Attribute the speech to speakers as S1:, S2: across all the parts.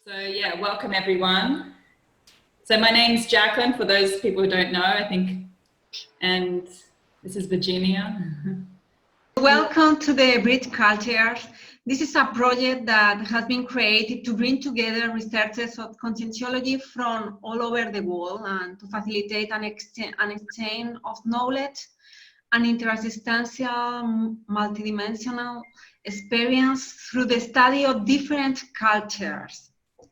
S1: So yeah, welcome everyone. So my name's Jacqueline, for those people who don't know, I think, and this is Virginia.
S2: Welcome to the Bridge Cultures. This is a project that has been created to bring together researchers of conscientiology from all over the world and to facilitate an exchange of knowledge and interassistantial, multidimensional experience through the study of different cultures.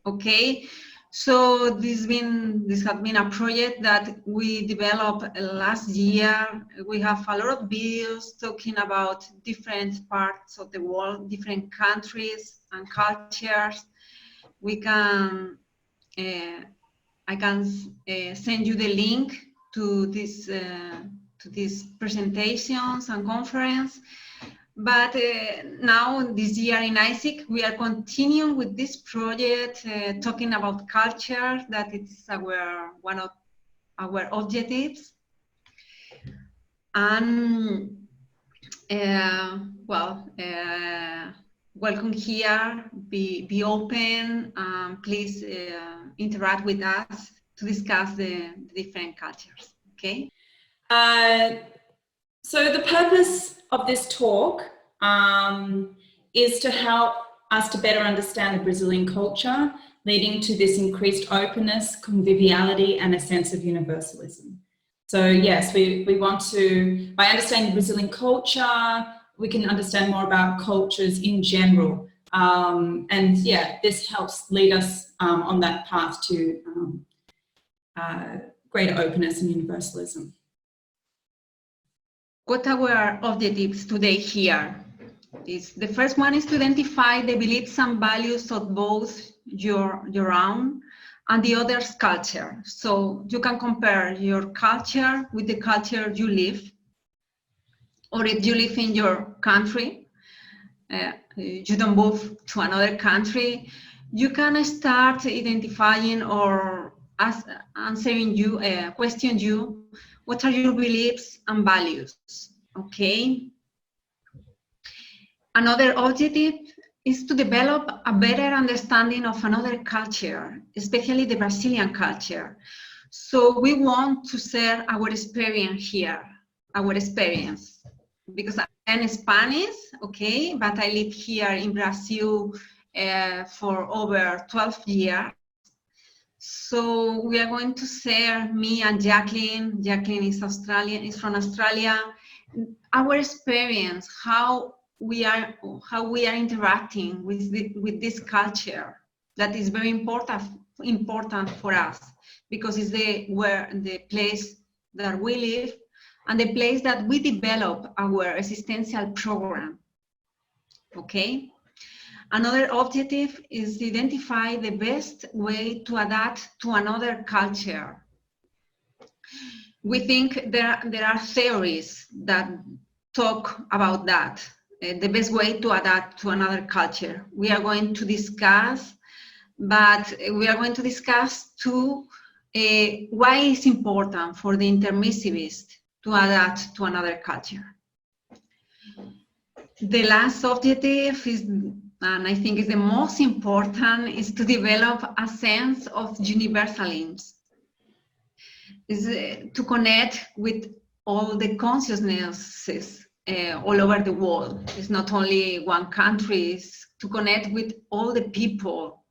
S2: Okay, so this has been a project that we developed last year. We have a lot of videos talking about different parts of the world, different countries and cultures. We can, I can send you the link to these presentations and conference. But now, this year in ISIC, we are continuing with this project, talking about culture, that it's one of our objectives. And welcome here, be open, please interact with us to discuss the different cultures, okay?
S1: So the purpose of this talk is to help us to better understand the Brazilian culture, leading to this increased openness, conviviality, and a sense of universalism. So yes, we want to, by understanding Brazilian culture, we can understand more about cultures in general. And yeah, this helps lead us on that path to greater openness and universalism.
S2: What are our objectives today here? The first one is to identify the beliefs and values of both your own and the other's culture. So you can compare your culture with the culture you live, or if you live in your country, you don't move to another country, you can start identifying or answering you, question you, what are your beliefs and values, okay? Another objective is to develop a better understanding of another culture, especially the Brazilian culture. So we want to share our experience here, because I'm Spanish, okay, but I live here in Brazil for over 12 years. So we are going to share, me and Jacqueline is from Australia, our experience, how we are interacting with this culture that is very important for us, because it's the place that we live and the place that we develop our existential program, okay? Another objective is to identify the best way to adapt to another culture. We think there are theories that talk about that, the best way to adapt to another culture. We are going to discuss, but we are going to discuss too why it's important for the intermissivist to adapt to another culture. The last objective is, and I think is the most important, is to develop a sense of universalism, is to connect with all the consciousnesses all over the world. It's not only one country, it's to connect with all the people.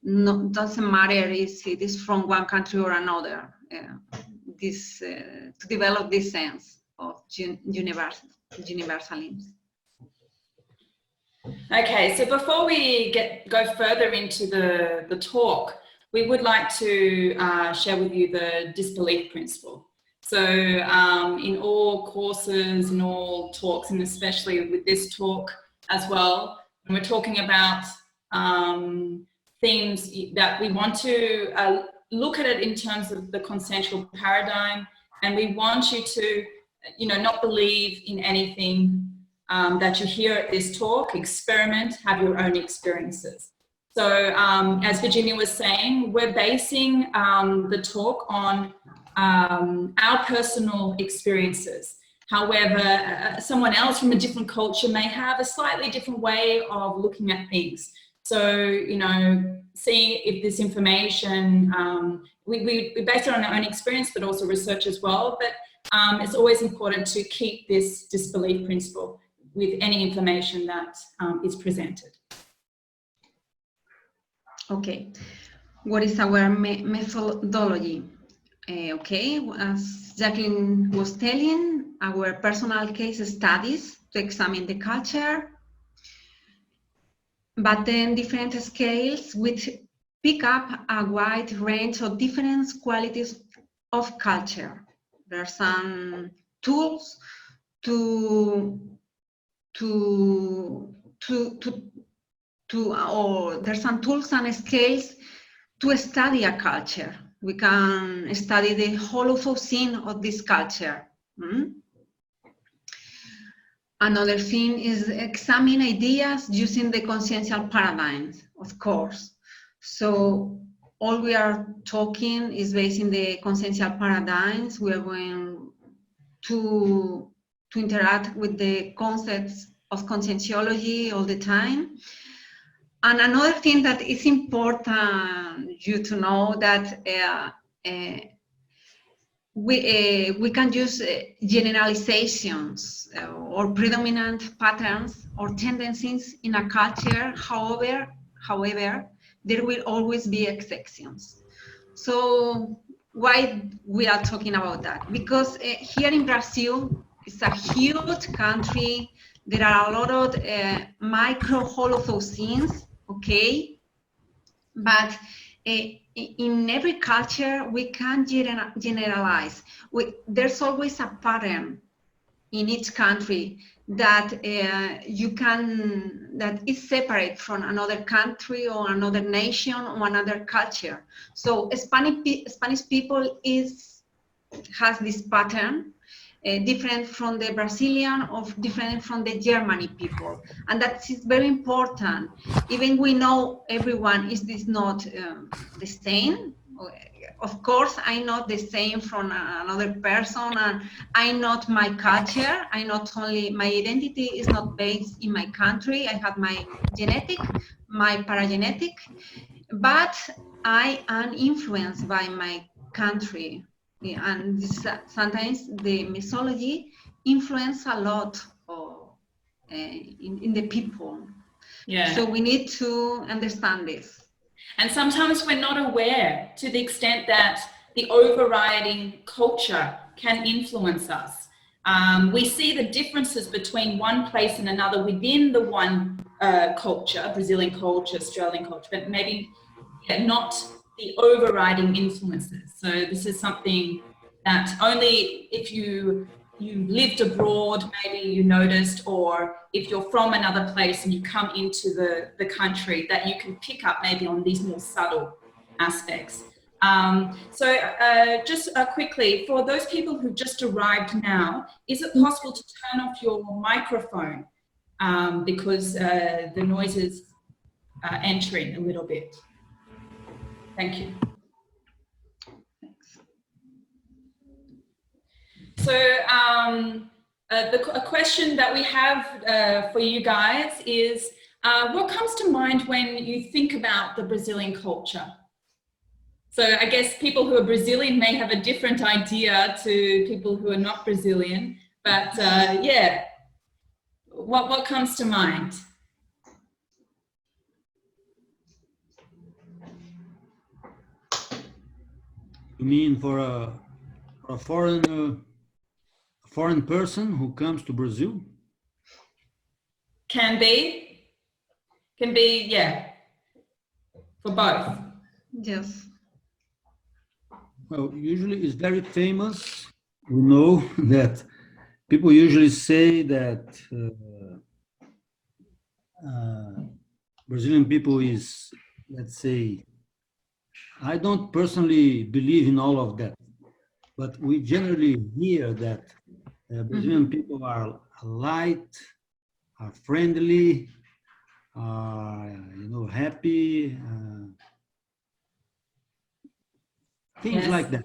S2: Doesn't matter if it is from one country or another. To develop this sense of universalism.
S1: Okay, so before we go further into the talk, we would like to share with you the Disbelief Principle. So in all courses, in all talks, and especially with this talk as well, when we're talking about themes that we want to look at it in terms of the consensual paradigm, and we want you to, not believe in anything that you hear at this talk, experiment, have your own experiences. So as Virginia was saying, we're basing the talk on our personal experiences. However, someone else from a different culture may have a slightly different way of looking at things. So, you know, seeing if this information, we base it on our own experience, but also research as well. But it's always important to keep this disbelief principle with any information that is presented.
S2: Okay, what is our methodology? Okay, as Jacqueline was telling, our personal case studies to examine the culture, but then different scales which pick up a wide range of different qualities of culture. There are some tools or there's some tools and scales to study a culture. We can study the Holocene of this culture. Another thing is examine ideas using the consciential paradigms, of course. So all we are talking is based in the consciential paradigms. We are going to interact with the concepts of conscientiology all the time. And another thing that is important you to know that we can use generalizations or predominant patterns or tendencies in a culture. However, there will always be exceptions. So why we are talking about that? Because here in Brazil, it's a huge country. There are a lot of micro holothoscenes, okay? But in every culture, we can generalize. There's always a pattern in each country that that is separate from another country or another nation or another culture. So Spanish people has this pattern, different from the Brazilian or different from the Germany people, and that is very important. Even we know everyone is this not the same. Of course, I'm not the same from another person, and I'm not my culture. I not only my identity is not based in my country. I have my genetic, my paragenetic, but I am influenced by my country. And sometimes the mythology influence a lot in the people.
S1: Yeah.
S2: So we need to understand this.
S1: And sometimes we're not aware to the extent that the overriding culture can influence us. We see the differences between one place and another within the one culture, Brazilian culture, Australian culture, but maybe not the overriding influences. So this is something that only if you lived abroad, maybe you noticed, or if you're from another place and you come into the country, that you can pick up maybe on these more subtle aspects. Just quickly, for those people who just arrived now, is it possible to turn off your microphone because the noise is entering a little bit? Thank you. So a question that we have for you guys is, what comes to mind when you think about the Brazilian culture? So I guess people who are Brazilian may have a different idea to people who are not Brazilian, but yeah, what comes to mind?
S3: You mean for a foreign person who comes to Brazil?
S1: Can be, yeah, for both.
S2: Yes.
S3: Well, usually it's very famous. We know that people usually say that Brazilian people is, let's say, I don't personally believe in all of that, but we generally hear that Brazilian people are light, are friendly, happy, things like that.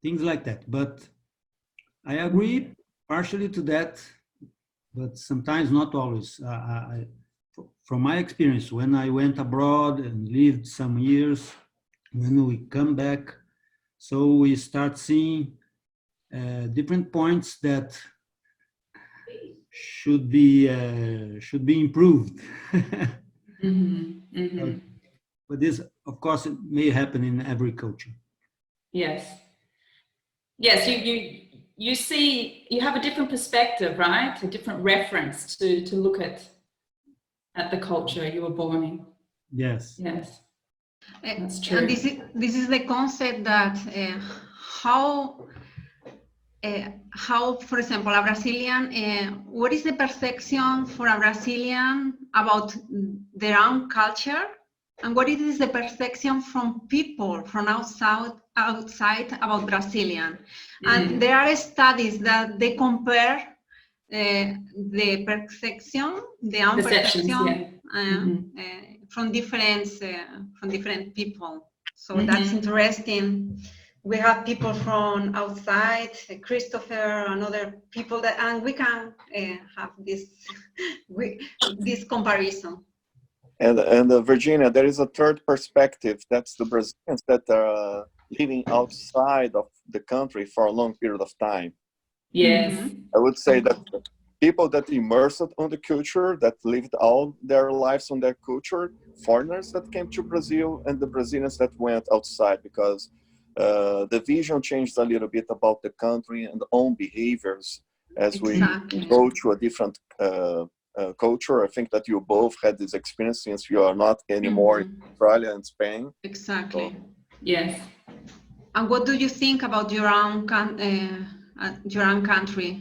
S3: Things like that. But I agree partially to that, but sometimes not always. from my experience, when I went abroad and lived some years, when we come back, so we start seeing different points that should be improved. But this, of course, it may happen in every culture.
S1: Yes. Yes, you see, you have a different perspective, right? A different reference to look at the culture you were born in.
S3: Yes.
S1: Yes. That's true.
S2: And this is the concept that how, for example, a Brazilian, what is the perception for a Brazilian about their own culture, and what is the perception from people from outside about Brazilian? And there are studies that they compare the perception, the own perception, from different people. So that's interesting. We have people from outside, Christopher, and other people that, and we can have this comparison.
S4: And Virginia, there is a third perspective. That's the Brazilians that are living outside of the country for a long period of time.
S1: Yes.
S4: I would say that people that immersed on the culture, that lived all their lives on their culture, foreigners that came to Brazil, and the Brazilians that went outside, because the vision changed a little bit about the country and own behaviors as we go to a different culture. I think that you both had this experience since you are not anymore in Australia and Spain.
S2: Exactly.
S4: So.
S1: Yes.
S2: And what do you think about your own country,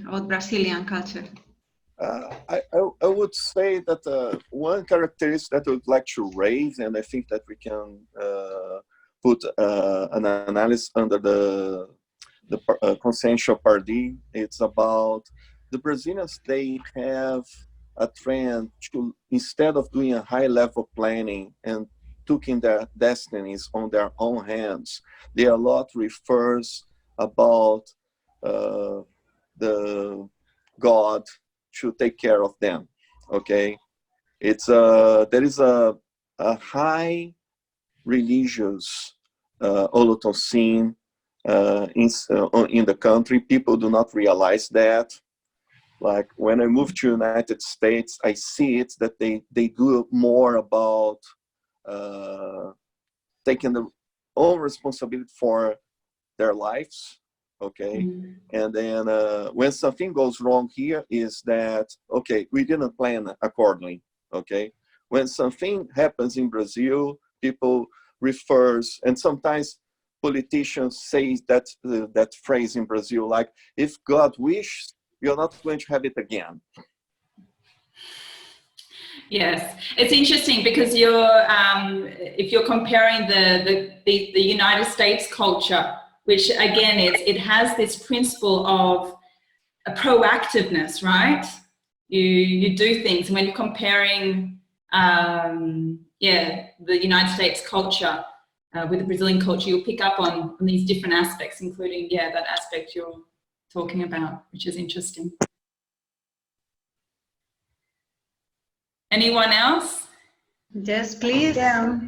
S2: about Brazilian culture?
S4: I would say that one characteristic that I would like to raise, and I think that we can put an analysis under the consciential paradigm, it's about the Brazilians. They have a trend to, instead of doing a high level planning and taking their destinies on their own hands, they a lot refers about the God to take care of them. Okay, it's there is a high religious holocene in the country. People do not realize that. Like when I moved to United States, I see it that they do more about taking the own responsibility for their lives. Okay, and then when something goes wrong here, is that okay, we didn't plan accordingly. Okay, when something happens in Brazil, people refers, and sometimes politicians say that that phrase in Brazil, like, if God wishes, you're not going to have it again.
S1: Yes, it's interesting because you're if you're comparing the United States culture, which again it has this principle of a proactiveness, right? You do things. When you're comparing the United States culture with the Brazilian culture, you'll pick up on these different aspects, including that aspect you're talking about, which is interesting. Anyone else?
S2: Yes, please.
S5: Yeah,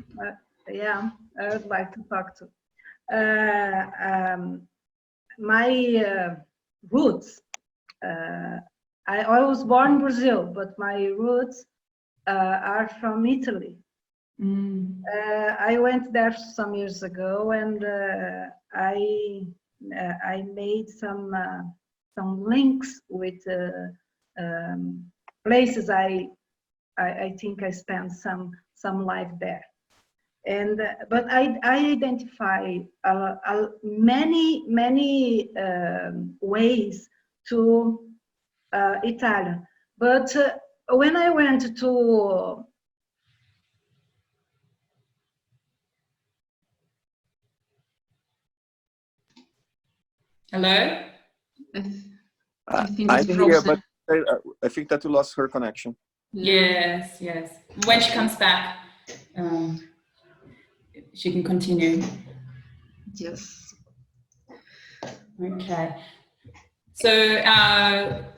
S5: I would like to talk to. My roots. I was born in Brazil, but my roots are from Italy. I went there some years ago, and I made some links with places I think I spent some life there, and but I identify many ways to Italian. But when I went to
S1: Hello?
S2: I think
S4: I'm
S2: it's
S4: here,
S2: frozen.
S4: but I think that we lost her connection.
S1: Yes. When she comes back, she can continue.
S2: Yes.
S1: Okay. So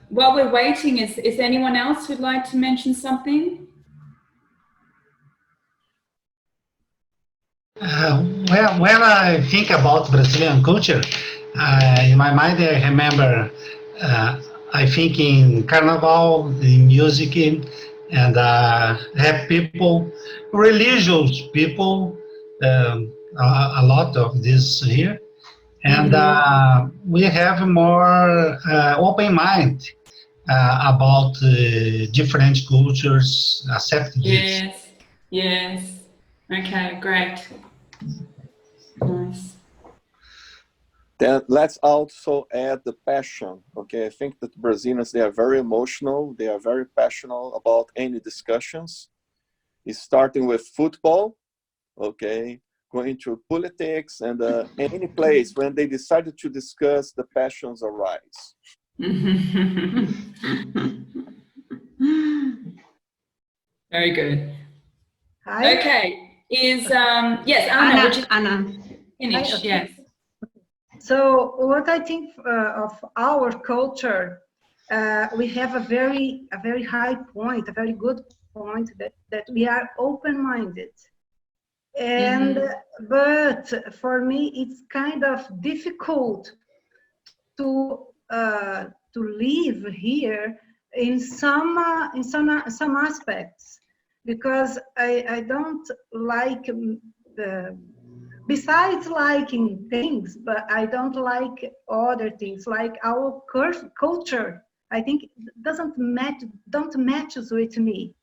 S1: while we're waiting, is anyone else who'd like to mention something?
S6: Well, when I think about Brazilian culture, in my mind I remember, I think in Carnival, in music, and have people, religious people, a lot of this here, and we have more open mind about different cultures, accept this.
S1: Yes, yes. Okay, great. Nice.
S4: Then let's also add the passion. Okay, I think that Brazilians, they are very emotional. They are very passionate about any discussions. It's starting with football, okay, going to politics, and any place when they decided to discuss, the passions arise.
S1: Very good.
S5: Hi.
S1: Okay, is yes, Anna, would you
S2: Anna.
S1: finish?
S5: Hi, okay.
S1: Yes.
S5: So what I think of our culture, we have a very high point, a very good point that we are open-minded, and but for me it's kind of difficult to live here in some aspects, because I don't like besides liking things, but I don't like other things, like our culture. I think don't matches with me.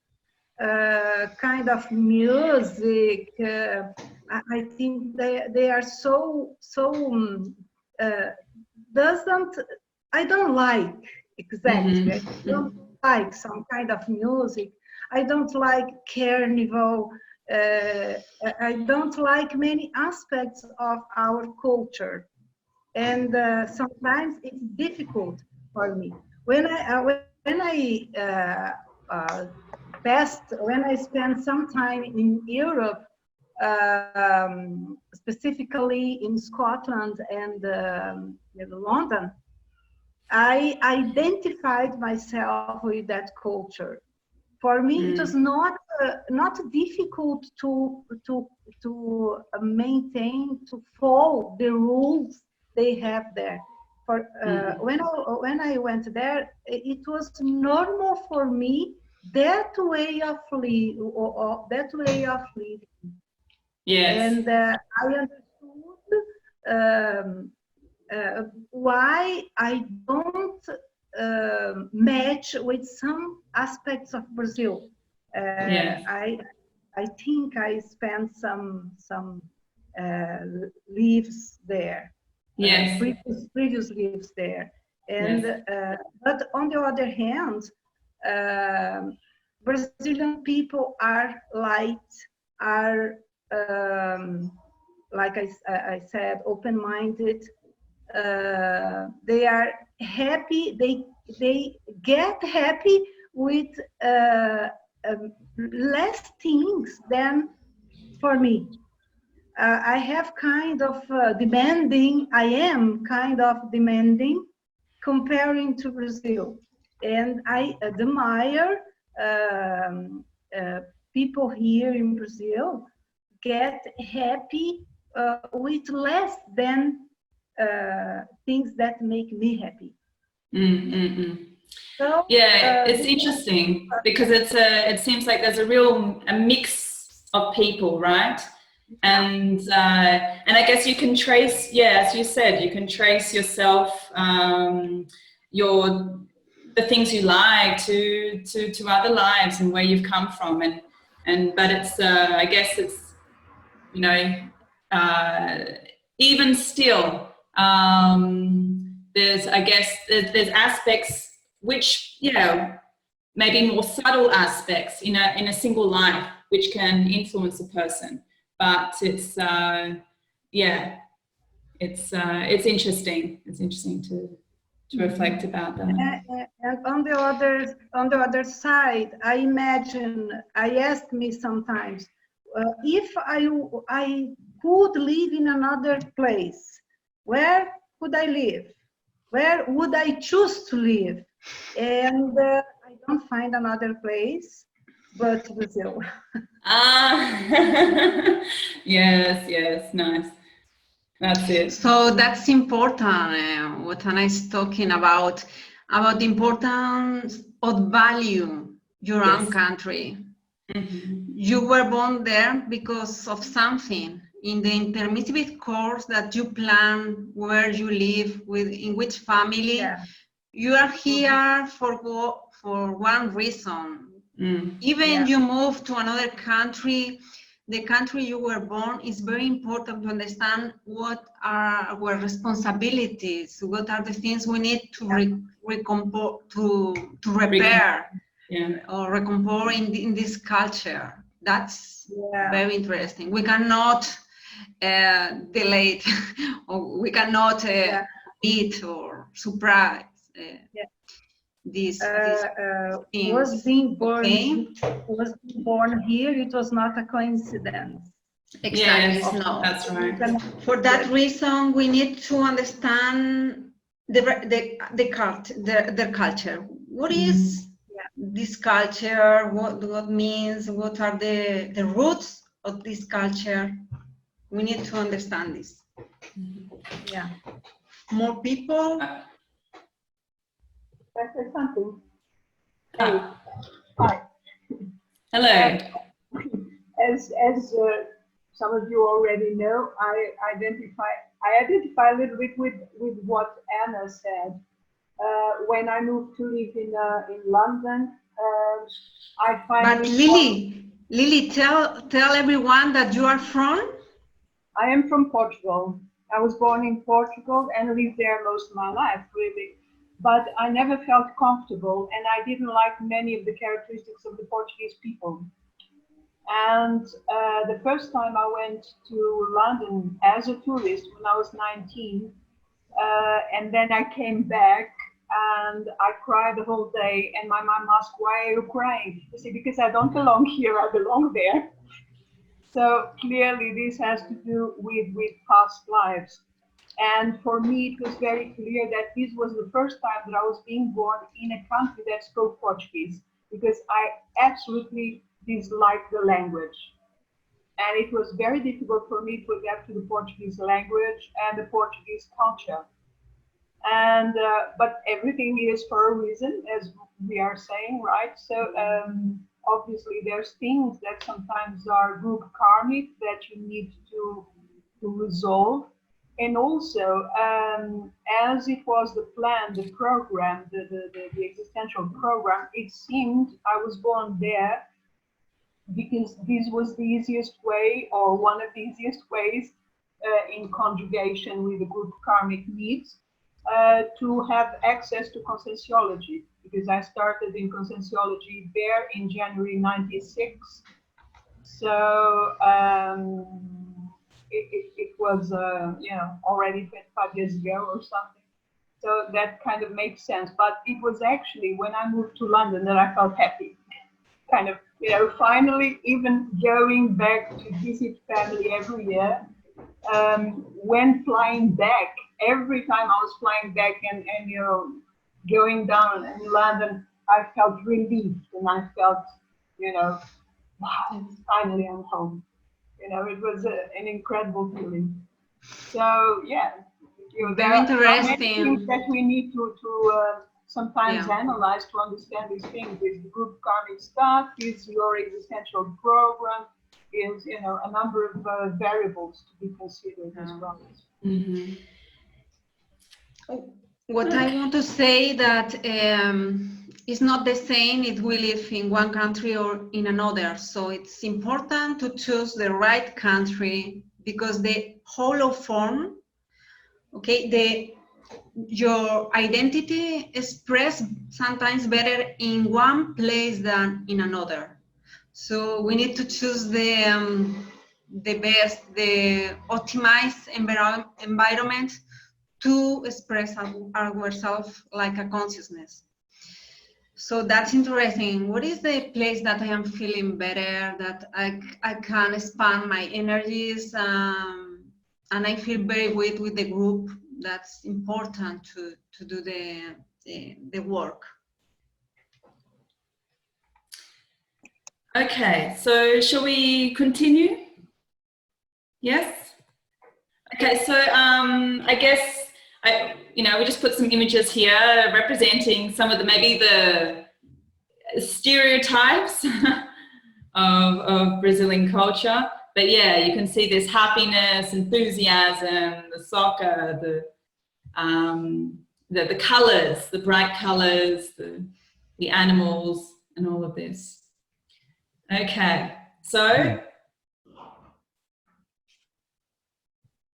S5: Kind of music. I think they are so doesn't. I don't like exactly. I don't like some kind of music. I don't like carnival. I don't like many aspects of our culture, and sometimes it's difficult for me when I spend some time in Europe, specifically in Scotland and London. I identified myself with that culture. For me, it was not difficult to maintain, to follow the rules they have there. For when I went there, it was normal for me that way of living.
S1: Yes.
S5: And I understood why I don't match with some aspects of Brazil.
S1: Yes.
S5: I think I spent some lives there.
S1: Yes.
S5: Previous lives there, and
S1: Yes.
S5: but on the other hand, Brazilian people are light, are like I said, open-minded. They are happy. They get happy with less things than for me. I have kind of demanding. I am kind of demanding comparing to Brazil, and I admire people here in Brazil get happy with less than things that make me happy. So,
S1: yeah, it's interesting because it seems like there's a mix of people, right? And I guess you can trace, yeah, as you said, you can trace yourself, the things you like to other lives and where you've come from, but it's I guess it's, you know, even still, there's there's aspects which, you know, maybe more subtle aspects in a single life which can influence a person. But it's yeah, it's interesting. It's interesting to reflect about that.
S5: And on the other side, I ask me sometimes, if I could live in another place, where could I live? Where would I choose to live? And I don't find another place. but Brazil.
S1: Yes, nice. That's it.
S2: So that's important, what Anna is talking about the importance of value your own country. You were born there because of something. In the intermediate course that you plan, where you live, in which family, you are here for one reason. Even you move to another country, the country you were born is very important to understand what are our responsibilities, what are the things we need to repair or recompose in this culture. That's very interesting. We cannot delay or we cannot beat or surprise these things.
S5: Was being born here, it was not a coincidence.
S2: Exactly.
S1: Yes,
S2: no,
S1: that's right.
S2: For that reason, we need to understand their culture. What is this culture? What means? What are the roots of this culture? We need to understand this.
S5: Yeah.
S2: More people.
S7: Can I say something? Hey, hi.
S1: Hello.
S7: As some of you already know, I identify a little bit with what Anna said. When I moved to live in London, I find.
S2: But Lily, tell everyone that you are from.
S7: I am from Portugal. I was born in Portugal and lived there most of my life, really. But I never felt comfortable, and I didn't like many of the characteristics of the Portuguese people. And the first time I went to London as a tourist when I was 19, and then I came back and I cried the whole day, and my mom asked, "Why are you crying?" I said, "Because I don't belong here, I belong there." So clearly this has to do with past lives. And for me, it was very clear that this was the first time that I was being born in a country that spoke Portuguese, because I absolutely disliked the language. And it was very difficult for me to adapt to the Portuguese language and the Portuguese culture. And but everything is for a reason, as we are saying, right? So obviously there's things that sometimes are group karmic that you need to resolve. And also, as it was the plan, the program, the existential program, it seemed I was born there because this was the easiest way, or one of the easiest ways, in conjugation with the group karmic needs, to have access to Conscientiology, because I started in Conscientiology there in January '96. So it was already 25 years ago or something. So that kind of makes sense. But it was actually when I moved to London that I felt happy. Kind of, finally even going back to visit family every year. When flying back, every time I was flying back and going down in London, I felt relieved, and I felt, wow, finally I'm home. It was an incredible feeling. So yeah,
S2: Very interesting.
S7: There are many things that we need to sometimes analyze to understand these things. Is the group karmic stuff? Is your existential program? Is a number of variables to be considered as well.
S1: Mm-hmm.
S2: What I want to say that it's not the same if we live in one country or in another. So it's important to choose the right country, because the holoform, your identity expressed sometimes better in one place than in another. So we need to choose the best, the optimized environment to express ourselves like a consciousness. So that's interesting. What is the place that I am feeling better, that I can expand my energies, and I feel very with the group? That's important to do the work.
S1: Okay, so shall we continue? Yes? Okay, so I guess, we just put some images here representing some of the, maybe the stereotypes of Brazilian culture. But yeah, you can see this happiness, enthusiasm, the soccer, the colors, the bright colors, the animals, and all of this. Okay, so.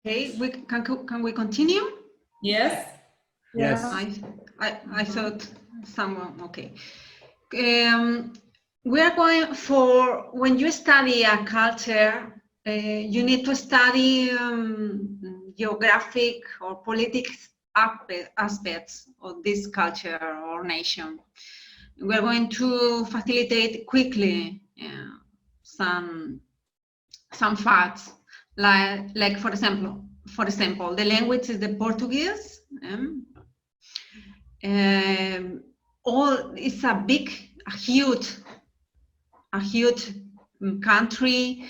S2: Okay, can we continue?
S1: Yes.
S3: Yes.
S2: I thought someone, okay. We are going for, when you study a culture, you need to study geographic or political aspects of this culture or nation. We're going to facilitate quickly some facts, like for example, the language is the Portuguese. It's a huge country,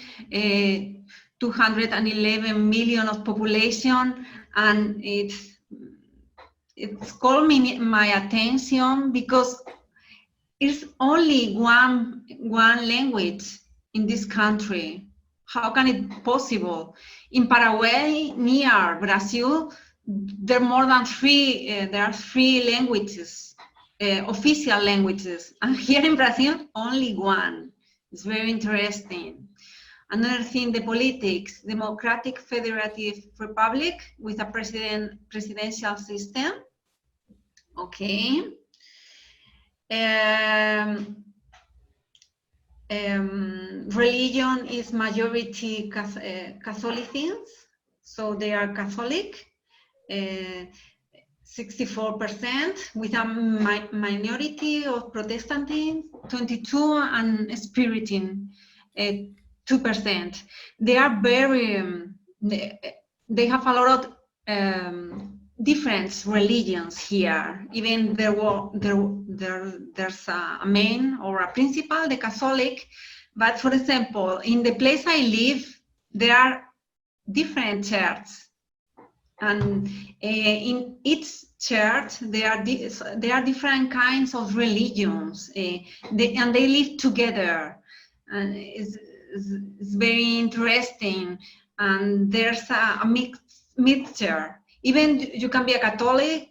S2: 211 million of population, and it's called my attention because it's only one language in this country. How can it be possible? In Paraguay, near Brazil, there are three languages, official languages, and here in Brazil, only one. It's very interesting. Another thing, the politics, Democratic Federative Republic with a presidential system. Okay. Religion is majority Catholicism, so they are Catholic, 64%, with a minority of Protestantism, 22%, and Spiritism, 2%. They are very, they have a lot of different religions here. Even there's a main or a principal, the Catholic. But for example, in the place I live, there are different churches, and in each church there are different kinds of religions, and they live together, and it's very interesting. And there's a mixture. Even you can be a Catholic,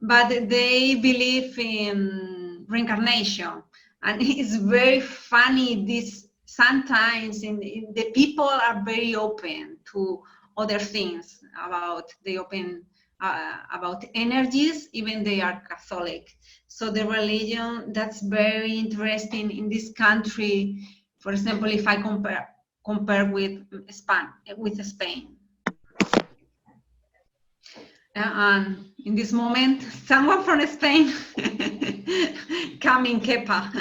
S2: but they believe in reincarnation, and it's very funny. This sometimes the people are very open to other things about about energies, even they are Catholic. So the religion, that's very interesting in this country. For example, if I compare with Spain. And in this moment, someone from Spain coming, Kepa.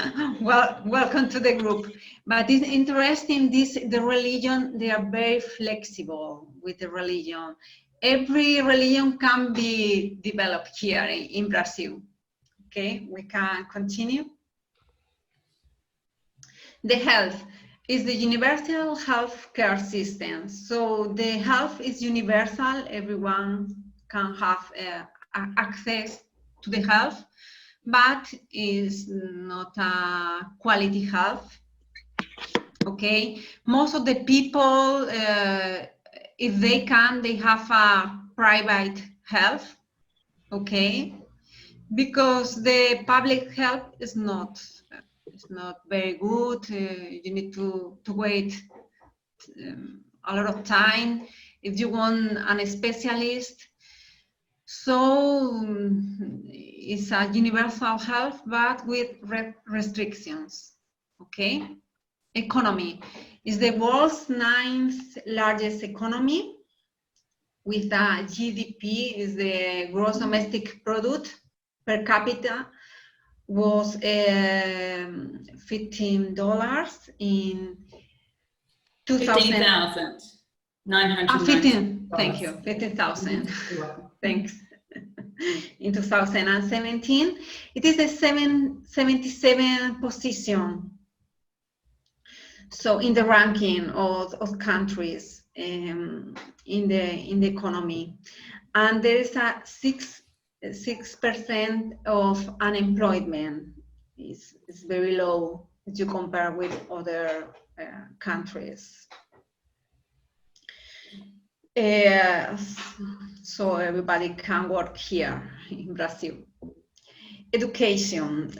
S2: Well, welcome to the group. But it's interesting, the religion, they are very flexible with the religion. Every religion can be developed here in Brazil. Okay, we can continue. The health is the universal health care system. So the health is universal, everyone can have access to the health, but is not a quality health. Okay, most of the people, if they can, they have a private health. Okay, because the public health is not very good. You need to wait a lot of time if you want a specialist. So it's a universal health, but with restrictions. Okay. Economy is the world's 9th largest economy, with a GDP, is the gross domestic product per capita, was $15 in
S1: 15,900.
S2: 15, thank you, 15,000. Thanks. In 2017, it is the 77th position So in the ranking of countries in the economy, and there is a 6% of unemployment. Is very low if you compare with other countries. So everybody can work here in Brazil. Education,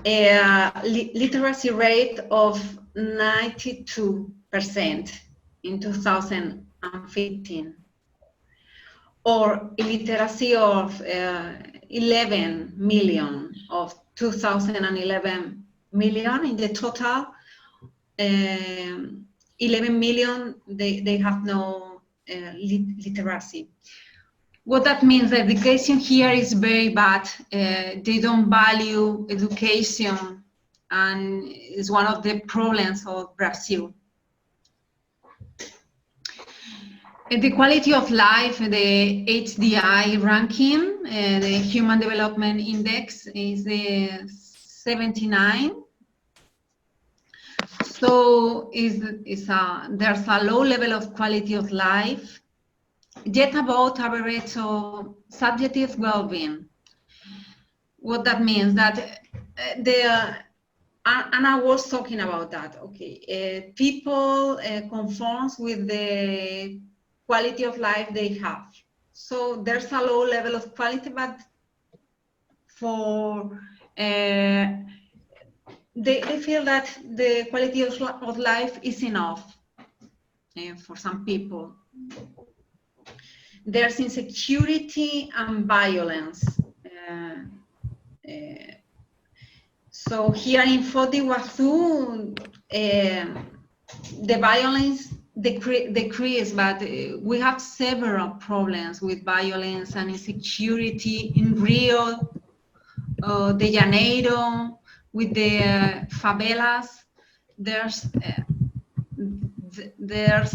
S2: literacy rate of 92% in 2015, or illiteracy of 11 million of 2011 million in the total. 11 million, they have no literacy. What that means, the education here is very bad. They don't value education, and it's one of the problems of Brazil. The quality of life, the HDI ranking, the Human Development Index is 79. So there's a low level of quality of life, yet above average of subjective well-being. What that means, that and I was talking about that, okay, people conform with the quality of life they have. So there's a low level of quality, but for they feel that the quality of life is enough for some people. There's insecurity and violence. So here in Foz do Iguaçu, the violence decreased, but we have several problems with violence and insecurity in Rio de Janeiro, with the favelas. There's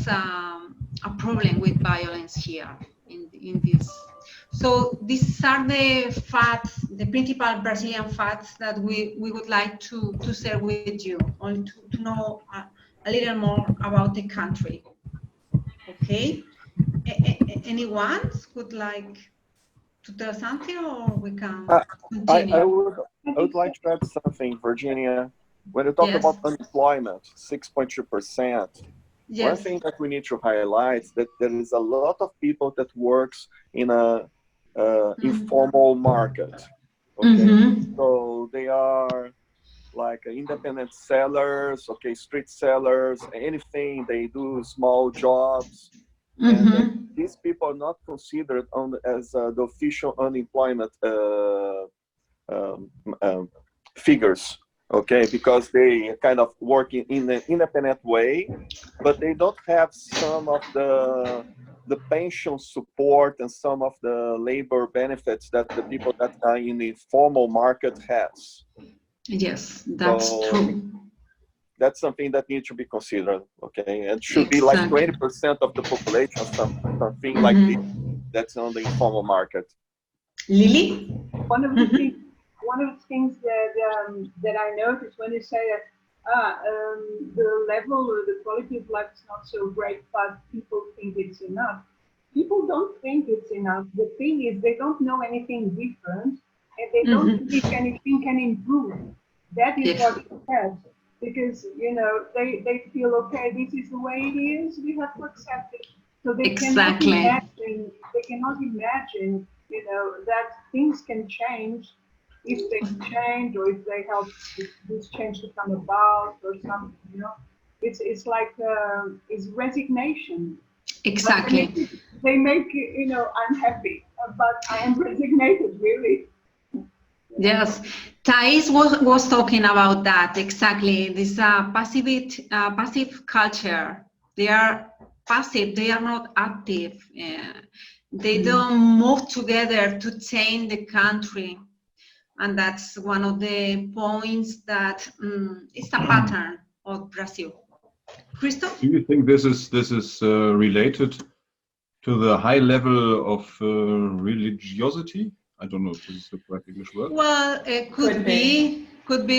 S2: a problem with violence here in this. So these are the facts, the principal Brazilian facts that we would like to share with you, only to know a little more about the country. Okay, anyone would like to tell something, or we can continue?
S4: I would like to add something, Virginia. When you talk about unemployment, 6.2%, one thing that we need to highlight is that there is a lot of people that works in a informal market. Okay, so they are like independent sellers, okay, street sellers, anything. They do small jobs. And these people are not considered as the official unemployment figures, okay, because they kind of work in an independent way, but they don't have some of the pension support and some of the labor benefits that the people that are in the formal market has.
S2: Yes, that's true.
S4: That's something that needs to be considered, okay? It should be like 20% of the population, something like this, that's on the informal market.
S2: Lily?
S7: One of the things that I noticed when you say that the level or the quality of life is not so great, but people think it's enough. People don't think it's enough. The thing is, they don't know anything different, and they don't think anything can improve. That is what it says. Because, you know, they feel, okay, this is the way it is, we have to accept it. So they cannot imagine, you know, that things can change if they change, or if they help this change to come about, or something, you know. It's like, it's resignation.
S2: Exactly.
S7: They make, you know, unhappy, but I am resignated, really.
S2: Yes, Thais was talking about that, exactly. This passive culture. They are passive, they are not active. They don't move together to change the country. And that's one of the points that it's a pattern of Brazil. Christoph?
S8: Do you think this is related to the high level of religiosity? I don't know if this is the correct English word.
S2: Well, it could be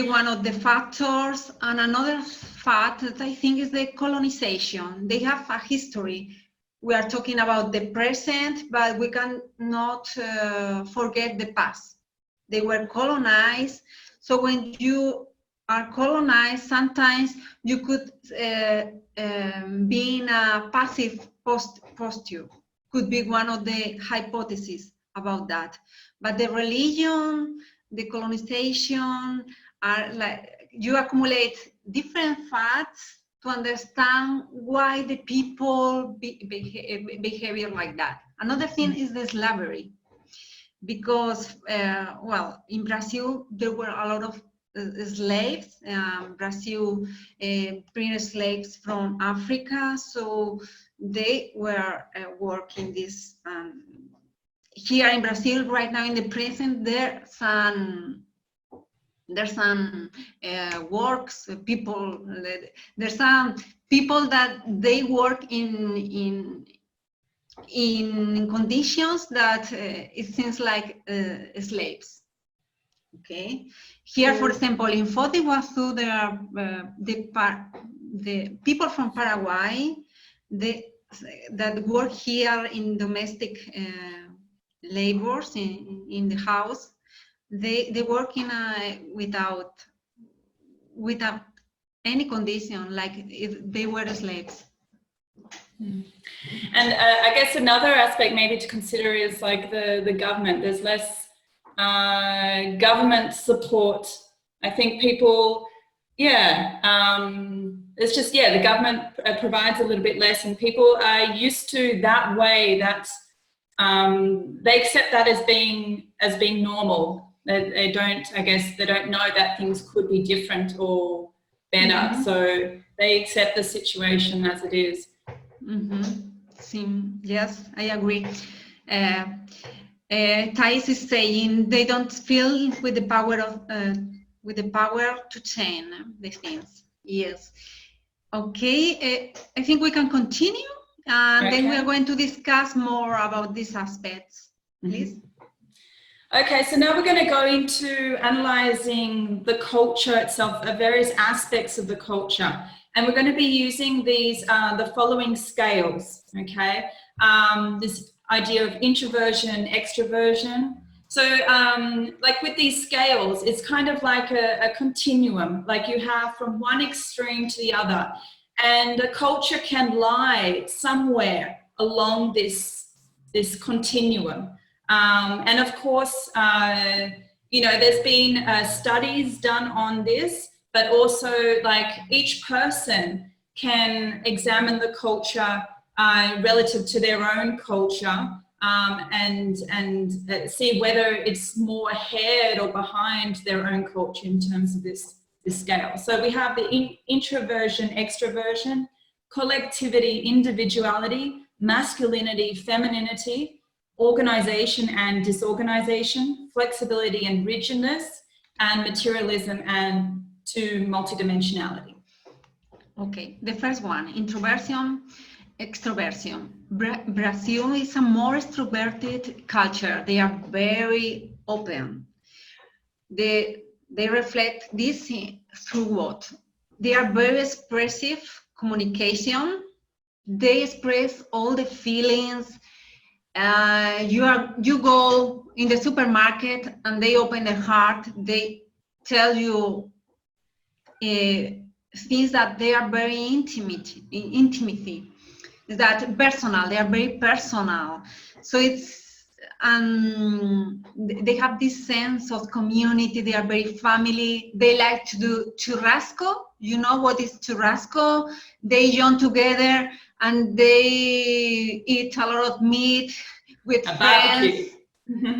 S2: one of the factors, and another fact that I think is the colonization. They have a history. We are talking about the present, but we cannot forget the past. They were colonized. So when you are colonized, sometimes you could be in a passive posture. Could be one of the hypotheses about that. But the religion, the colonization, are like, you accumulate different facts to understand why the people behave like that. Another thing is the slavery, because, well, in Brazil, there were a lot of slaves. Brazil bring slaves from Africa, so they were working this. Here in Brazil, right now in the present, there's some works, people. There's some people that they work in conditions that it seems like slaves. Okay. Here, for example, in Foz do Iguaçu, there are the people from Paraguay that work here in domestic labors in the house. They work in without any condition, like if they were slaves.
S1: And I guess another aspect maybe to consider is like the government. There's less government support. I think people, it's just, the government provides a little bit less, and people are used to that way, that they accept that as being normal. They don't, I guess, they don't know that things could be different or better. So they accept the situation as it is.
S2: Yes, I agree. Thais is saying they don't feel with the power to change the things. Yes. Okay. I think we can continue, and then we are going to discuss more about these aspects. Please.
S1: Okay, so now we're going to go into analyzing the culture itself, various aspects of the culture. And we're going to be using these, the following scales, okay? This idea of introversion, extroversion. So like with these scales, it's kind of like a continuum, like you have from one extreme to the other. And a culture can lie somewhere along this continuum. And of course, there's been studies done on this, but also like each person can examine the culture relative to their own culture and see whether it's more ahead or behind their own culture in terms of this scale. So we have the introversion, extroversion, collectivity, individuality, masculinity, femininity, organization and disorganization, flexibility and rigidness, and materialism and to multidimensionality.
S2: Okay, the first one, introversion, extroversion. Brazil is a more extroverted culture. They are very open. They reflect this through what? They are very expressive communication. They express all the feelings. You go in the supermarket and they open their heart. They tell you things that they are very intimacy, that personal. They are very personal. So it's they have this sense of community. They are very family. They like to do churrasco. You know what is churrasco? They join together and they eat a lot of meat with friends.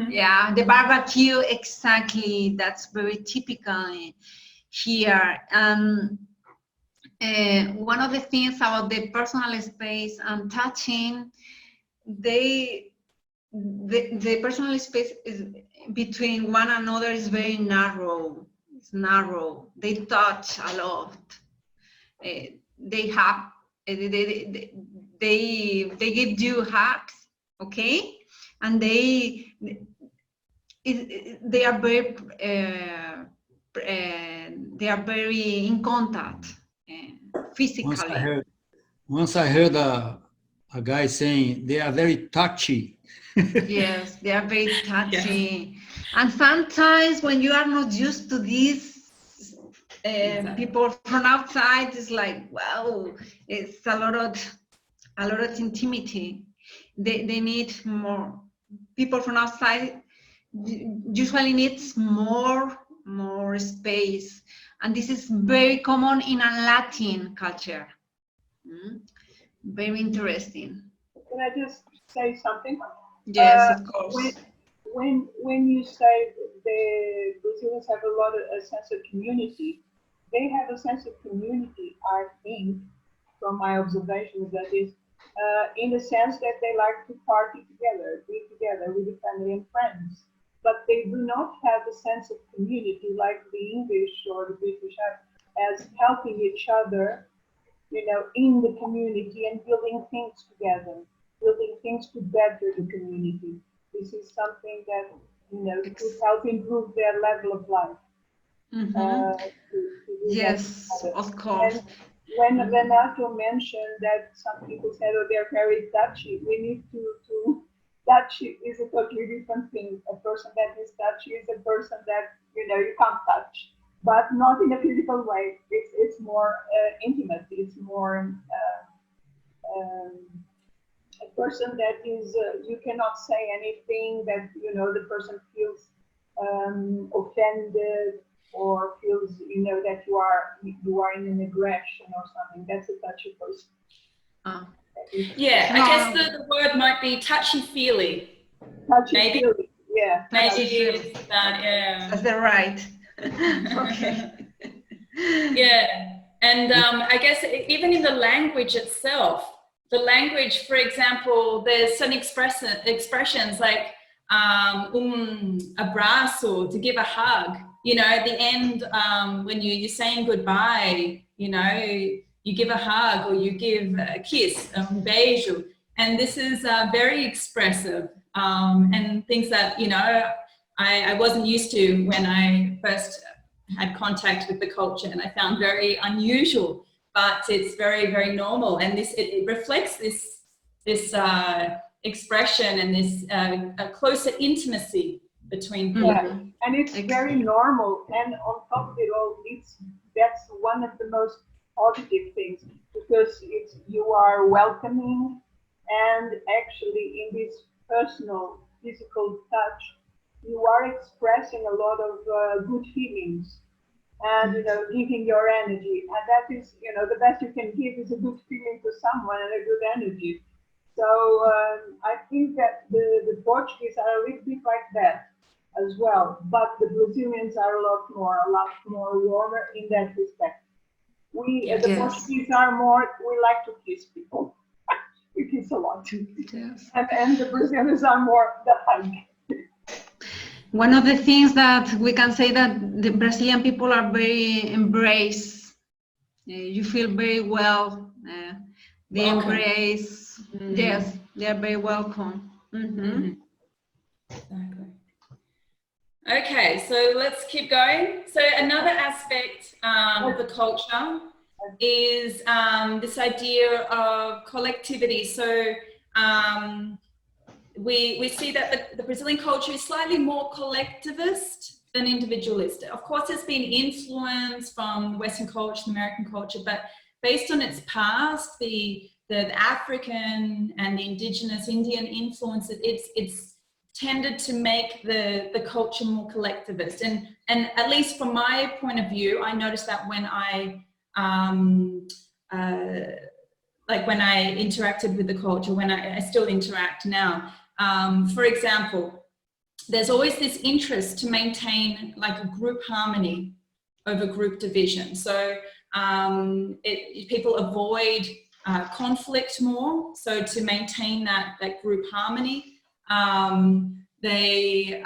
S2: Yeah, the barbecue, exactly. That's very typical here. One of the things about the personal space and touching, the personal space is between one another is very narrow. It's narrow. They touch a lot. They have. They give you hugs, okay, and they are very in contact physically.
S3: Once I heard a guy saying they are very touchy.
S2: Yes, they are very touchy. And sometimes when you are not used to this, people from outside is like, wow, it's a lot of intimacy. They need more. People from outside usually needs more space, and this is very common in a Latin culture. Very interesting.
S7: Can I just say something?
S2: Yes, of course.
S7: When you say the Brazilians have a sense of community, they have a sense of community, I think, from my observations, that is, in the sense that they like to party together, be together with the family and friends, but they do not have a sense of community like the English or the British have, as helping each other, you know, in the community and building things together, building things to better the community. This is something that, you know, could help improve their level of life.
S2: Yes, of course.
S7: And when Renato mentioned that some people said, oh, they're very touchy, we need to touchy is a totally different thing. A person that is touchy is a person that, you know, you can't touch, but not in a physical way. It's more intimate. It's more a person that is, you cannot say anything that, you know, the person feels offended or feels, you know, that you are in an aggression or something. That's a touchy person.
S1: Yeah, I guess the word might be touchy-feely.
S7: Touchy-feely, yeah.
S1: Maybe it's that, yeah.
S2: That's the right. Okay.
S1: Yeah, and I guess even in the language itself, the language, for example, there's some expressions like abraço, to give a hug. You know, at the end, when you're saying goodbye, you know, you give a hug or you give a kiss, beijo. And this is very expressive and things that, you know, I wasn't used to when I first had contact with the culture, and I found very unusual, but it's very, very normal. And this, it reflects this expression and this a closer intimacy between people.
S7: Yeah, and it's very normal. And on top of it all, that's one of the most positive things, because you are welcoming, and actually in this personal physical touch, you are expressing a lot of good feelings, and, you know, giving your energy. And that is, you know, the best you can give is a good feeling to someone and a good energy. So I think that the Portuguese are a little bit like that as well, but the Brazilians are a lot more warmer in that respect. We, the Portuguese are more, we like to kiss people. We kiss a lot.
S2: Yes.
S7: And the Brazilians are more the hug.
S2: One of the things that we can say that the Brazilian people are very embrace. You feel very well. They
S1: welcome.
S2: Embrace. Yes, they are very welcome.
S1: Exactly. Okay, so let's keep going. So another aspect of the culture is this idea of collectivity. So we see that the Brazilian culture is slightly more collectivist than individualist. Of course, it's been influenced from Western culture, the American culture, but based on its past, the African and the indigenous Indian influence, it's tended to make the culture more collectivist. And at least from my point of view, I noticed that when I when I interacted with the culture, when I still interact now. For example, there's always this interest to maintain like a group harmony over group division. So people avoid conflict more. So to maintain that group harmony, they,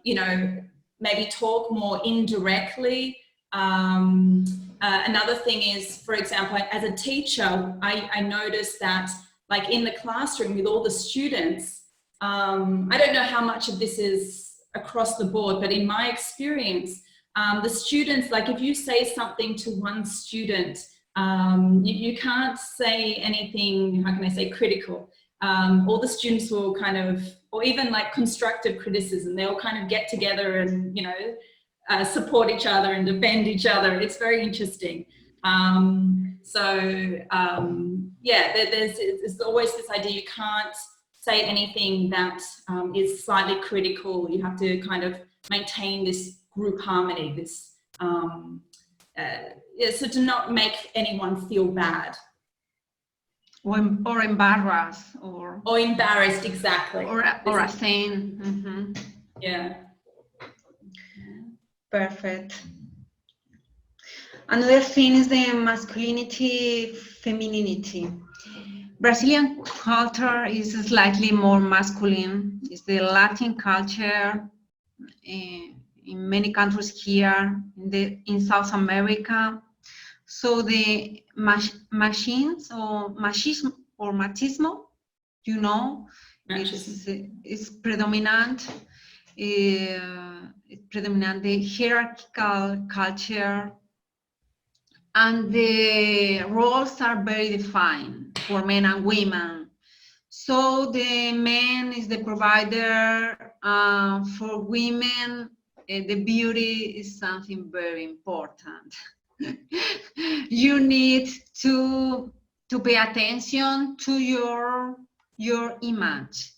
S1: you know, maybe talk more indirectly. Another thing is, for example, as a teacher, I noticed that like in the classroom with all the students, I don't know how much of this is across the board, but in my experience, the students, like if you say something to one student you can't say anything, how can I say, critical. All the students will kind of, or even like constructive criticism, they'll kind of get together and, you know, support each other and defend each other. It's very interesting. Yeah, there's always this idea you can't say anything that is slightly critical. You have to kind of maintain this group harmony, this, yeah, so to not make anyone feel bad.
S2: Or embarrassed, or
S1: embarrassed, exactly.
S2: Or ashamed. Mm-hmm.
S1: Yeah.
S2: Perfect. Another thing is the masculinity, femininity. Brazilian culture is slightly more masculine. It's the Latin culture in many countries here, in South America. So the machines or machismo, you know, it's predominant. It's predominant the hierarchical culture, and the roles are very defined for men and women. So the man is the provider. For women, the beauty is something very important. You need to pay attention to your image.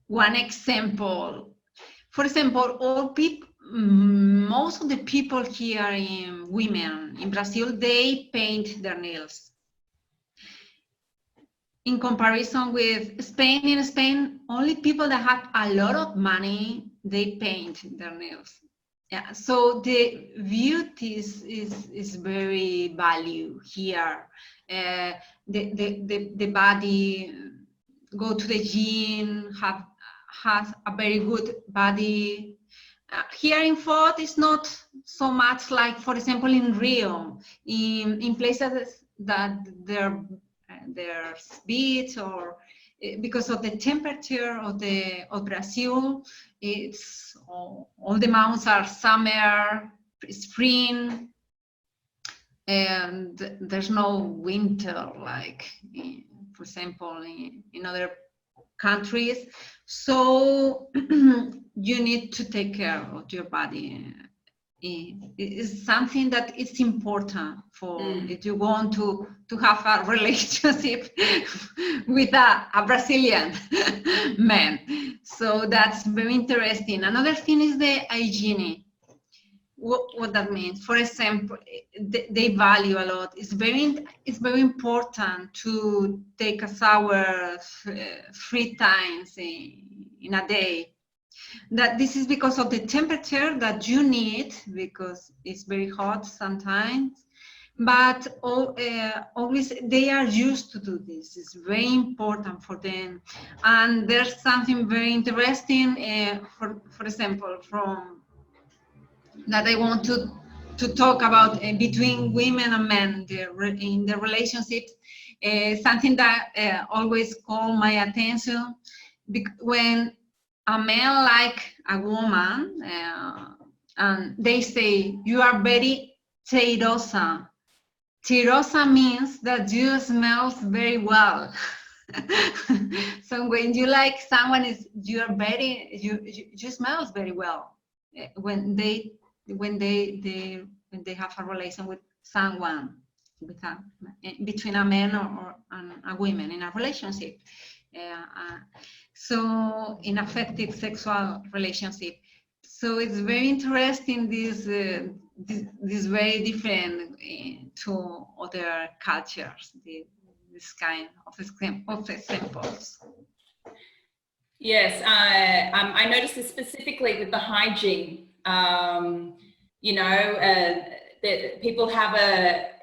S2: One example, for example, most of the people here women in Brazil, they paint their nails. In comparison with Spain, in Spain, only people that have a lot of money, they paint their nails. Yeah, so the beauty is very valued here. The body, go to the gym, has a very good body. Here in Fort, it's not so much like, for example, in Rio, in places that there's beach, or because of the temperature of Brazil, it's all the months are summer, spring, and there's no winter like, for example, in other countries. So you need to take care of your body. It's something that is important for if you want to have a relationship with a Brazilian man. So that's very interesting. Another thing is the hygiene. What that means. For example, they value a lot. It's very important to take a shower 3 times in a day. That this is because of the temperature that you need, because it's very hot sometimes. But always they are used to do this. It's very important for them. And there's something very interesting, for example, from that I want to talk about between women and men in the relationships. Something that always called my attention, when a man like a woman, and they say, you are very cheirosa. Cheirosa means that you smell very well. So when you like someone, you smell very well. When they have a relation with someone, between a man or a woman in a relationship. So in affective sexual relationship. So it's very interesting, this very different to other cultures, this kind of examples.
S1: Yes, I noticed this specifically with the hygiene. You know, people have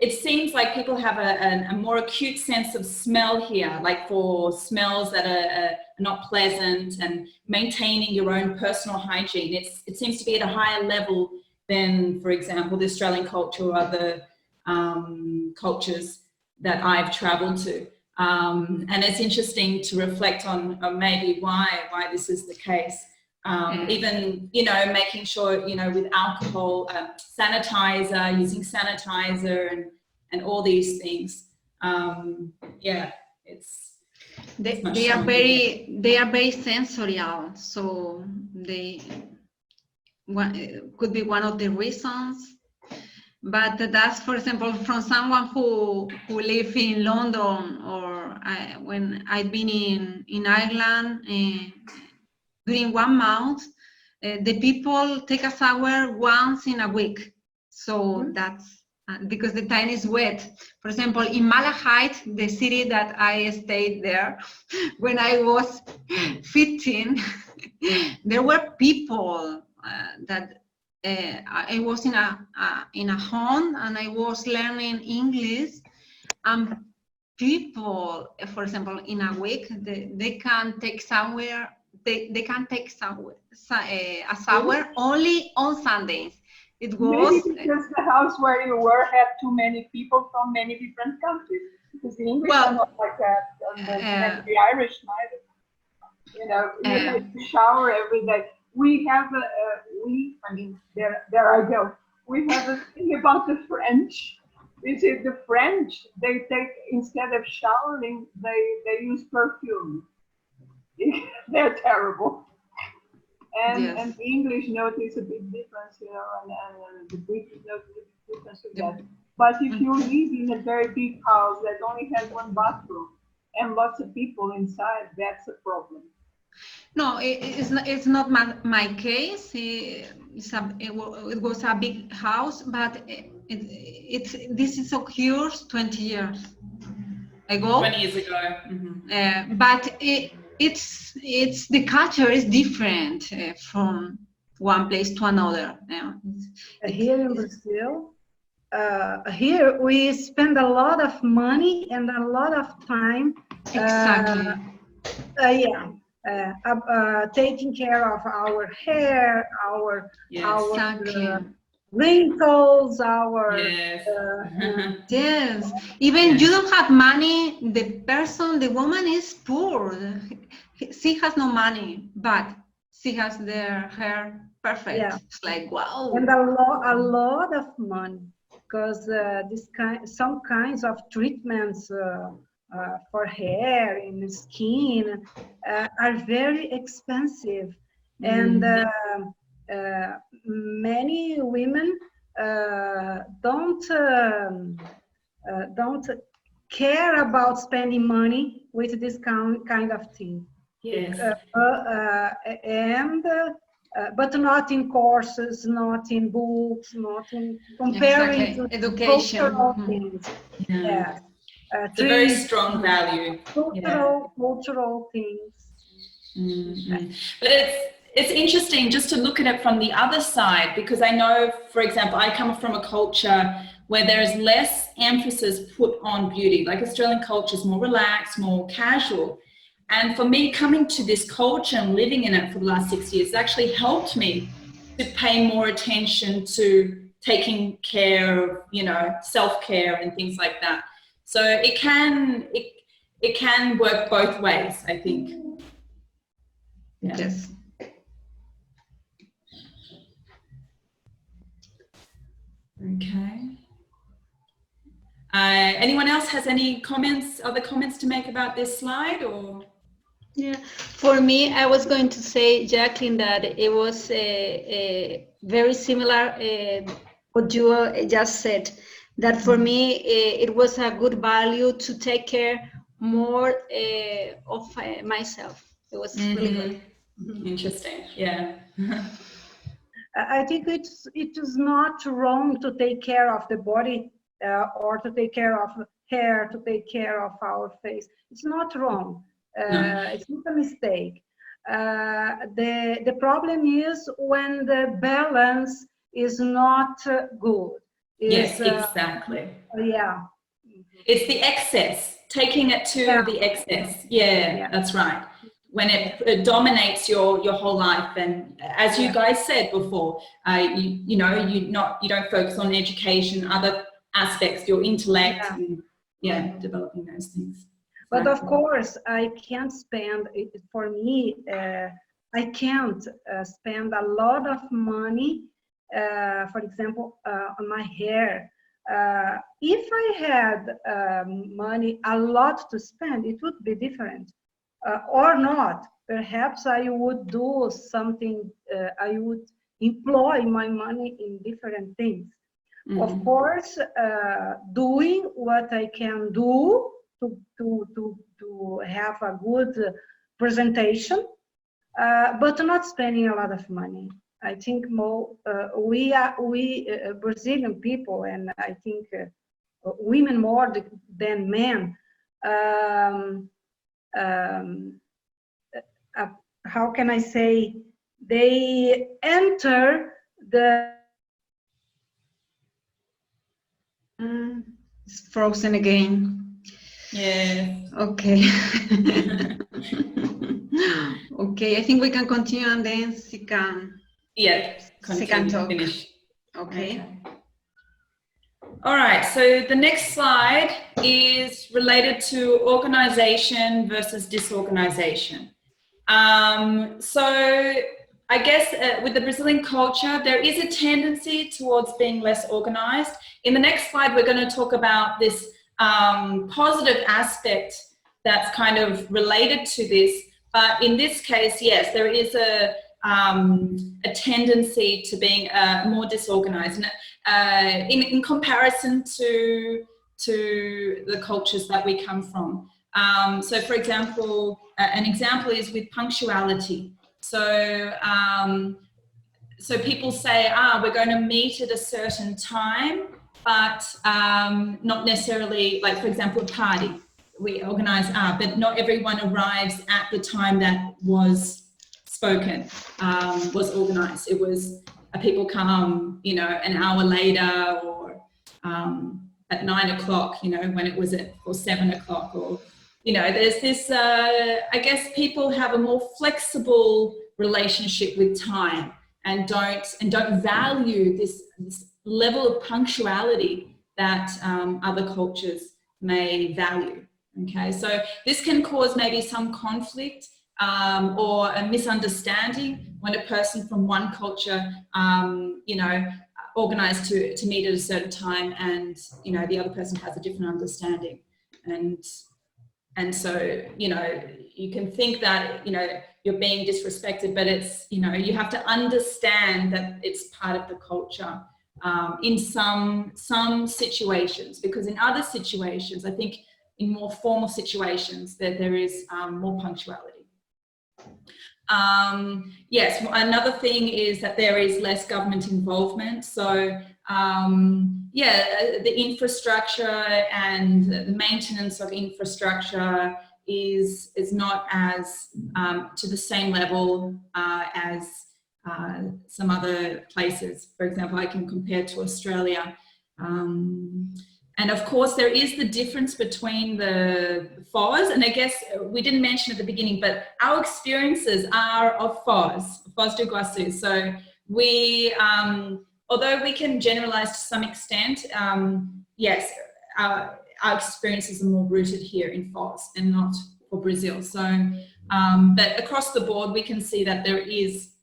S1: it seems like people have a more acute sense of smell here, like for smells that are not pleasant, and maintaining your own personal hygiene. It seems to be at a higher level than, for example, the Australian culture or other cultures that I've traveled to. And it's interesting to reflect on maybe why this is the case. Even, you know, making sure, you know, with alcohol, sanitizer, using sanitizer and all these things. Yeah,
S2: they are very sensorial, so could be one of the reasons. But that's, for example, from someone who live in London, or when I've been in Ireland during 1 month, the people take a shower once in a week. So that's because the time is wet. For example, in Malahide, the city that I stayed there, when I was 15, there were people that I was in a home and I was learning English, and people, for example, in a week, they can take shower. They can take a shower only on Sundays. It was
S7: maybe because the house where you were had too many people from many different countries. Because the English are not like that, and the Irish neither. You know, you have to shower every day. We have I mean, there I go. We have a thing about the French. Is it the French? They take, instead of showering, they use perfume. They're terrible. And the English notice a big difference, you know, and the British notice a big difference with that. But if you live in a very big house that only has 1 bathroom and lots of people inside, that's a problem.
S2: No, it's not my case. It was a big house, but this occurs 20 years ago.
S1: 20 years ago. Mm-hmm.
S2: But it's the culture is different from one place to another.
S5: Here in Brazil, here we spend a lot of money and a lot of time.
S2: Exactly.
S5: Taking care of our hair, our wrinkles, our
S2: yes. Even you don't have money. The woman is poor. She has no money, but she has their hair perfect. Yeah. It's like, wow.
S5: And a lot of money, because some kinds of treatments for hair and skin are very expensive, and many women don't care about spending money with this kind of thing.
S1: Yes.
S5: But not in courses, not in books, not in comparing to
S2: education.
S5: Cultural things.
S1: Yeah. It's a very strong value.
S5: Cultural things.
S1: Mm-hmm. But it's interesting just to look at it from the other side, because I know, for example, I come from a culture where there is less emphasis put on beauty. Like Australian culture is more relaxed, more casual. And for me, coming to this culture and living in it for the last 6 years actually helped me to pay more attention to taking care of, you know, self-care and things like that. So it can work both ways, I think. Yeah.
S2: Yes.
S1: Okay. Anyone else has any other comments to make about this slide, or?
S9: Yeah, for me, I was going to say, Jacqueline, that it was very similar what you just said, that for me, it was a good value to take care more of myself. It was really good.
S1: Interesting, yeah.
S5: I think it is not wrong to take care of the body or to take care of hair, to take care of our face. It's not wrong. It's not a mistake. The problem is when the balance is not good.
S1: Yes, exactly.
S5: Yeah.
S1: It's the excess, taking it to the excess. Yeah, that's right. When it dominates your whole life, and as you guys said before, you don't focus on education, other aspects, your intellect, and developing those things.
S5: But of course, I can't spend, for me, I can't spend a lot of money, for example, on my hair. If I had money, a lot to spend, it would be different. Or not. Perhaps I would do something, I would employ my money in different things. Of course, doing what I can do to have a good presentation, but not spending a lot of money. I think we Brazilian people, and I think women more than men, how can I say, they enter the
S2: It's frozen again.
S1: Yeah.
S2: Okay. Okay, I think we can continue and then she can.
S1: Yeah.
S2: She can talk.
S1: Finish.
S2: Okay.
S1: All right, so the next slide is related to organization versus disorganization. So I guess with the Brazilian culture, there is a tendency towards being less organized. In the next slide, we're going to talk about this positive aspect that's kind of related to this. But in this case, yes, there is a tendency to being more disorganized. And, in comparison to the cultures that we come from. So for example, an example is with punctuality. So, so people say, we're going to meet at a certain time, but not necessarily, like for example, a party. We organize, but not everyone arrives at the time that was spoken, was organized. It was people come, you know, an hour later, or at 9 o'clock, you know, when it was or 7 o'clock, or, you know, there's this, I guess people have a more flexible relationship with time and don't value this level of punctuality that other cultures may value. Okay, so this can cause maybe some conflict or a misunderstanding when a person from one culture, you know, organized to meet at a certain time, and, you know, the other person has a different understanding. And so, you know, you can think that, you know, you're being disrespected, but it's, you know, you have to understand that it's part of the culture in some situations, because in other situations, I think in more formal situations, that there is more punctuality. Yes, another thing is that there is less government involvement. So yeah, the infrastructure and the maintenance of infrastructure is not as to the same level as some other places. For example, I can compare to Australia. And of course, there is the difference between the FOS, and I guess we didn't mention at the beginning, but our experiences are of FOS de Iguaçu. So we, although we can generalize to some extent, yes, our experiences are more rooted here in FOS and not for Brazil. So, but across the board, we can see that there is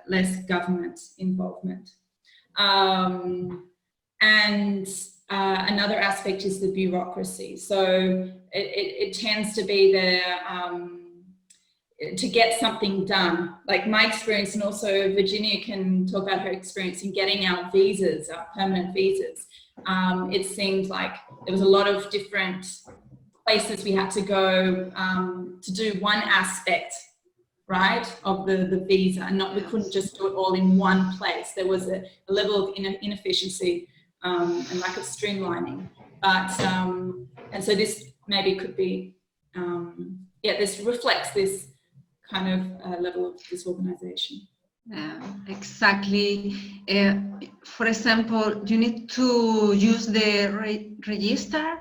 S1: less government involvement. And another aspect is the bureaucracy. So it tends to be there to get something done. Like my experience, and also Virginia can talk about her experience in getting our visas, our permanent visas. It seemed like there was a lot of different places we had to go to do one aspect, right, of the visa, and we couldn't just do it all in one place. There was a level of inefficiency and lack of streamlining. But, and so this maybe could be, yeah, this reflects this kind of level of disorganization.
S2: Exactly. For example, you need to use the register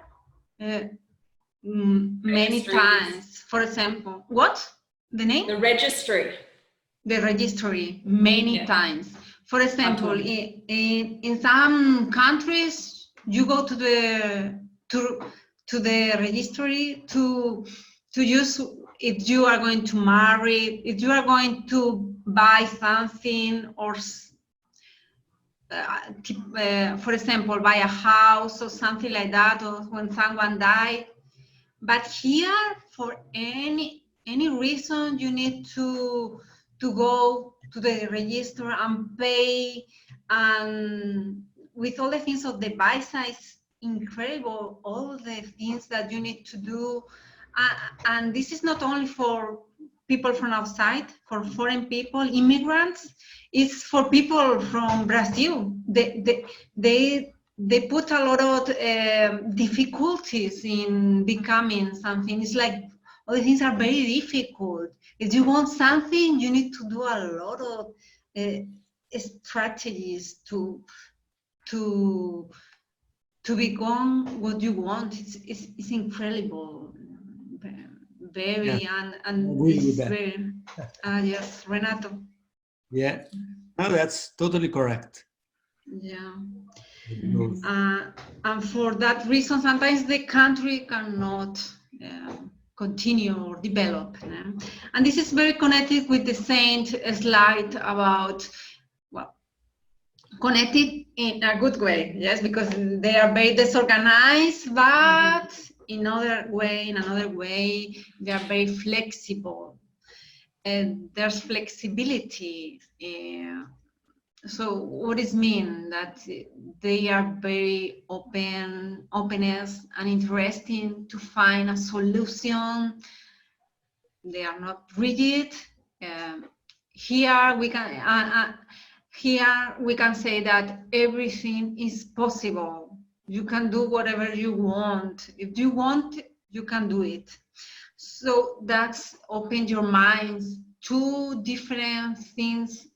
S2: many times. For example, what? The name?
S1: The registry.
S2: The registry many times. For example, in some countries, you go to the registry to to use if you are going to marry, if you are going to buy something, or for example, buy a house or something like that, or when someone died. But here, for any reason, you need to go to the register and pay, and with all the things of the visa, it's incredible, all the things that you need to do. And this is not only for people from outside, for foreign people, immigrants. It's for people from Brazil. They put a lot of difficulties in becoming something. It's like all the things are very difficult. If you want something, you need to do a lot of strategies to become what you want. It's incredible, very,
S3: Yeah,
S2: and
S3: it's
S2: very. Yes, Renato.
S3: Yeah, no, that's totally correct.
S2: Yeah. And for that reason, sometimes the country cannot continue or develop. And this is very connected with the same slide about, well, connected in a good way, yes, because they are very disorganized, but in another way, they are very flexible. And there's flexibility. So what does it mean? That they are very openness and interesting to find a solution. They are not rigid. Here we can say that everything is possible. You can do whatever you want. If you want, you can do it. So that's open your minds to different things,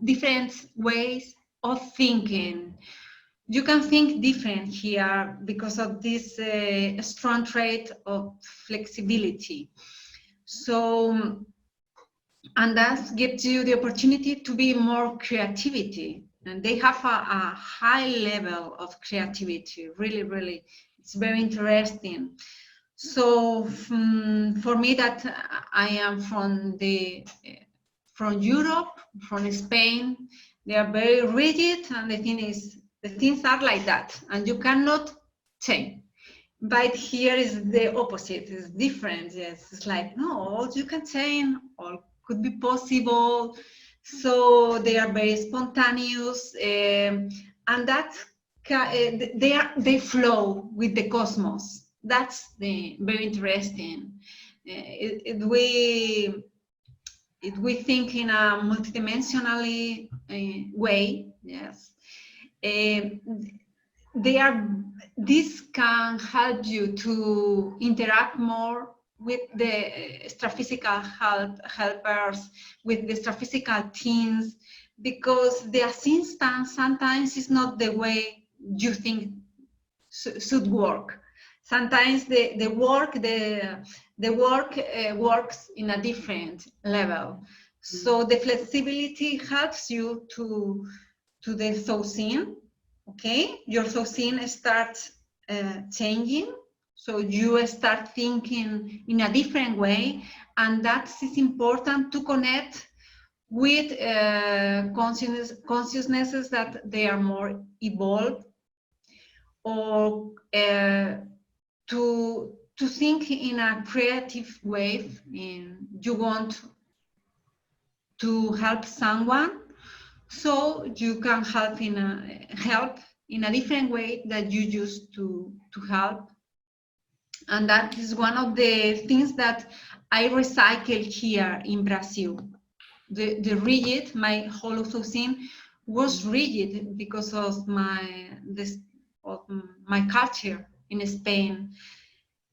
S2: different ways of thinking. You can think different here because of this strong trait of flexibility. So, and that gives you the opportunity to be more creativity. And they have a high level of creativity, really, really. It's very interesting. So for me, that I am from Europe, from Spain, they are very rigid, and the things are like that, and you cannot change. But here is the opposite, it's different. Yes, it's like, no, you can change, all could be possible. So they are very spontaneous, and that they flow with the cosmos. That's very interesting. If we think in a multidimensionally way, yes, this can help you to interact more with the extraphysical helpers, with the extraphysical teams, because the assistance sometimes is not the way you think should work. Sometimes the work works in a different level. So the flexibility helps you to the thought. Okay, your thought starts changing. So you start thinking in a different way, and that is important to connect with consciousnesses that they are more evolved, or to think in a creative way. You want to help someone, so you can help in a different way that you used to help. And that is one of the things that I recycled here in Brazil. The rigid, my holothought was rigid because of my culture in Spain.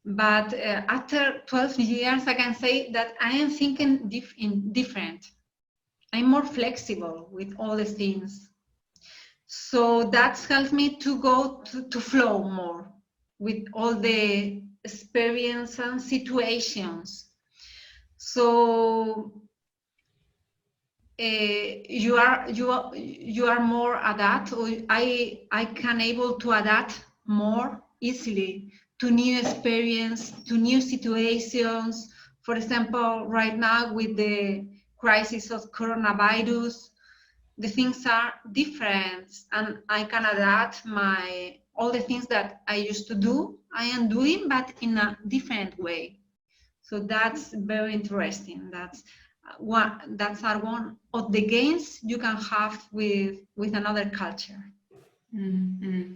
S2: But after 12 years, I can say that I am thinking different. I'm more flexible with all the things. So that's helped me to go to flow more with all the experience and situations. So you are more adapt, or I can able to adapt more easily to new experience, to new situations. For example, right now with the crisis of coronavirus, the things are different, and I can adapt all the things that I used to do, I am doing, but in a different way. So that's very interesting. That's one of the gains you can have with another culture.
S1: Mm-hmm.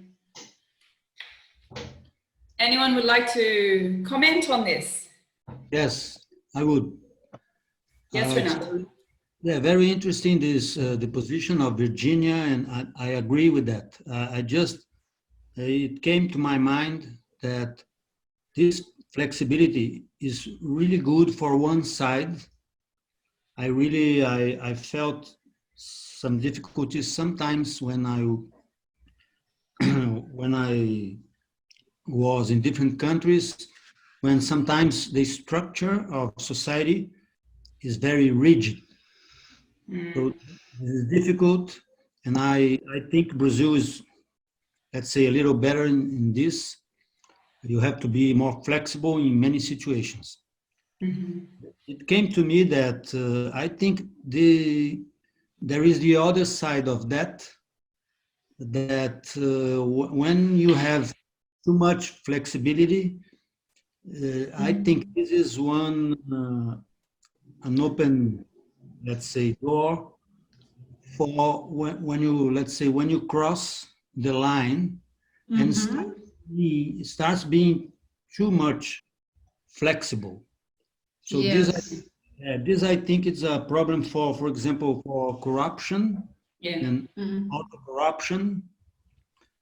S1: Anyone would like to comment on this?
S3: Yes, I would.
S1: Yes, Renato.
S3: Yeah, very interesting, this the position of Virginia, and I agree with that. It came to my mind that this flexibility is really good for one side. I felt some difficulties sometimes when when I was in different countries, when sometimes the structure of society is very rigid. So it's difficult, and I think Brazil is, let's say, a little better in this. You have to be more flexible in many situations. It came to me that I think there is the other side of that, when you have too much flexibility, I think this is an open, let's say, door for when you cross the line and starts being too much flexible. So
S2: yes.
S3: this I think is a problem for example, for corruption and auto-corruption.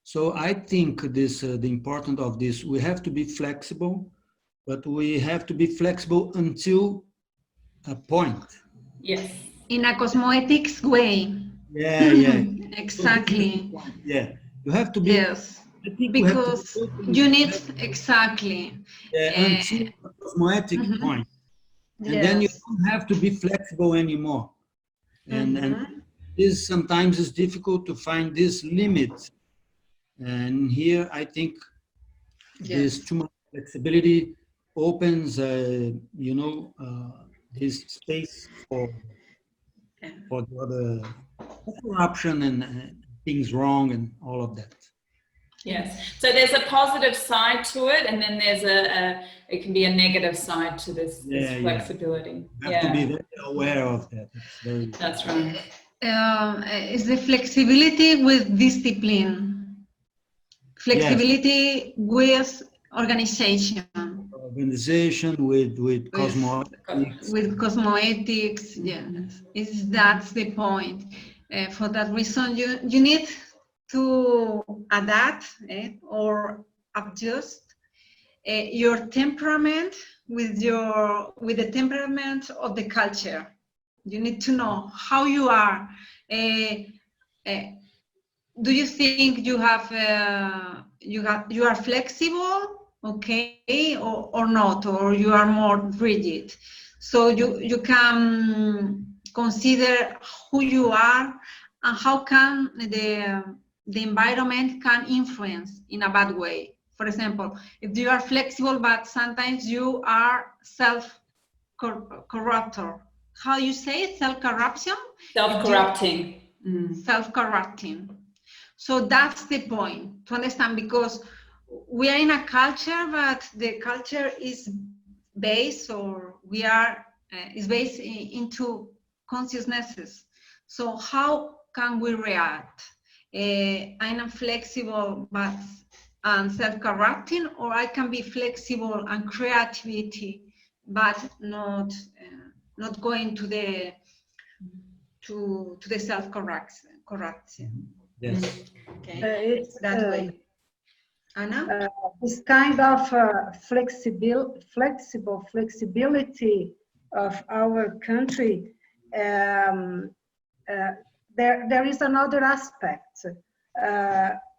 S3: So I think the importance of this, we have to be flexible, but we have to be flexible until a point.
S1: Yes.
S2: In a cosmoetics way.
S3: Yeah.
S2: Exactly.
S3: Yeah, you have to be.
S2: Yes.
S3: I think
S2: Because you need exactly.
S3: Until a cosmoetic point, and then you don't have to be flexible anymore. And this sometimes is difficult to find this limit. And here I think this too much flexibility opens, this space for the other corruption and things wrong and all of that.
S1: Yes. So there's a positive side to it, and then there's it can be a negative side to this flexibility.
S3: You have to be very aware of that.
S1: That's right.
S2: It's the flexibility with discipline, flexibility with organization.
S3: With cosmoetics.
S2: With cosmoetics, yes. That's the point. For that reason, you need to adapt or adjust your temperament with the temperament of the culture. You need to know how you are. Do you think you are flexible, okay, or not, or you are more rigid? So you can consider who you are and how can the environment can influence in a bad way. For example, if you are flexible, but sometimes you are self-corruptor. How you say it? Self-corruption?
S1: Self-corrupting.
S2: Self-corrupting. So that's the point to understand, because we are in a culture, but the culture is based, is based into consciousnesses. So how can we react? I'm flexible but self-corrupting, or I can be flexible and creativity, but not going to the self-corruption.
S3: Yes.
S2: Okay.
S5: It's
S2: that way. Anna?
S5: This kind of flexibility of our country. There is another aspect.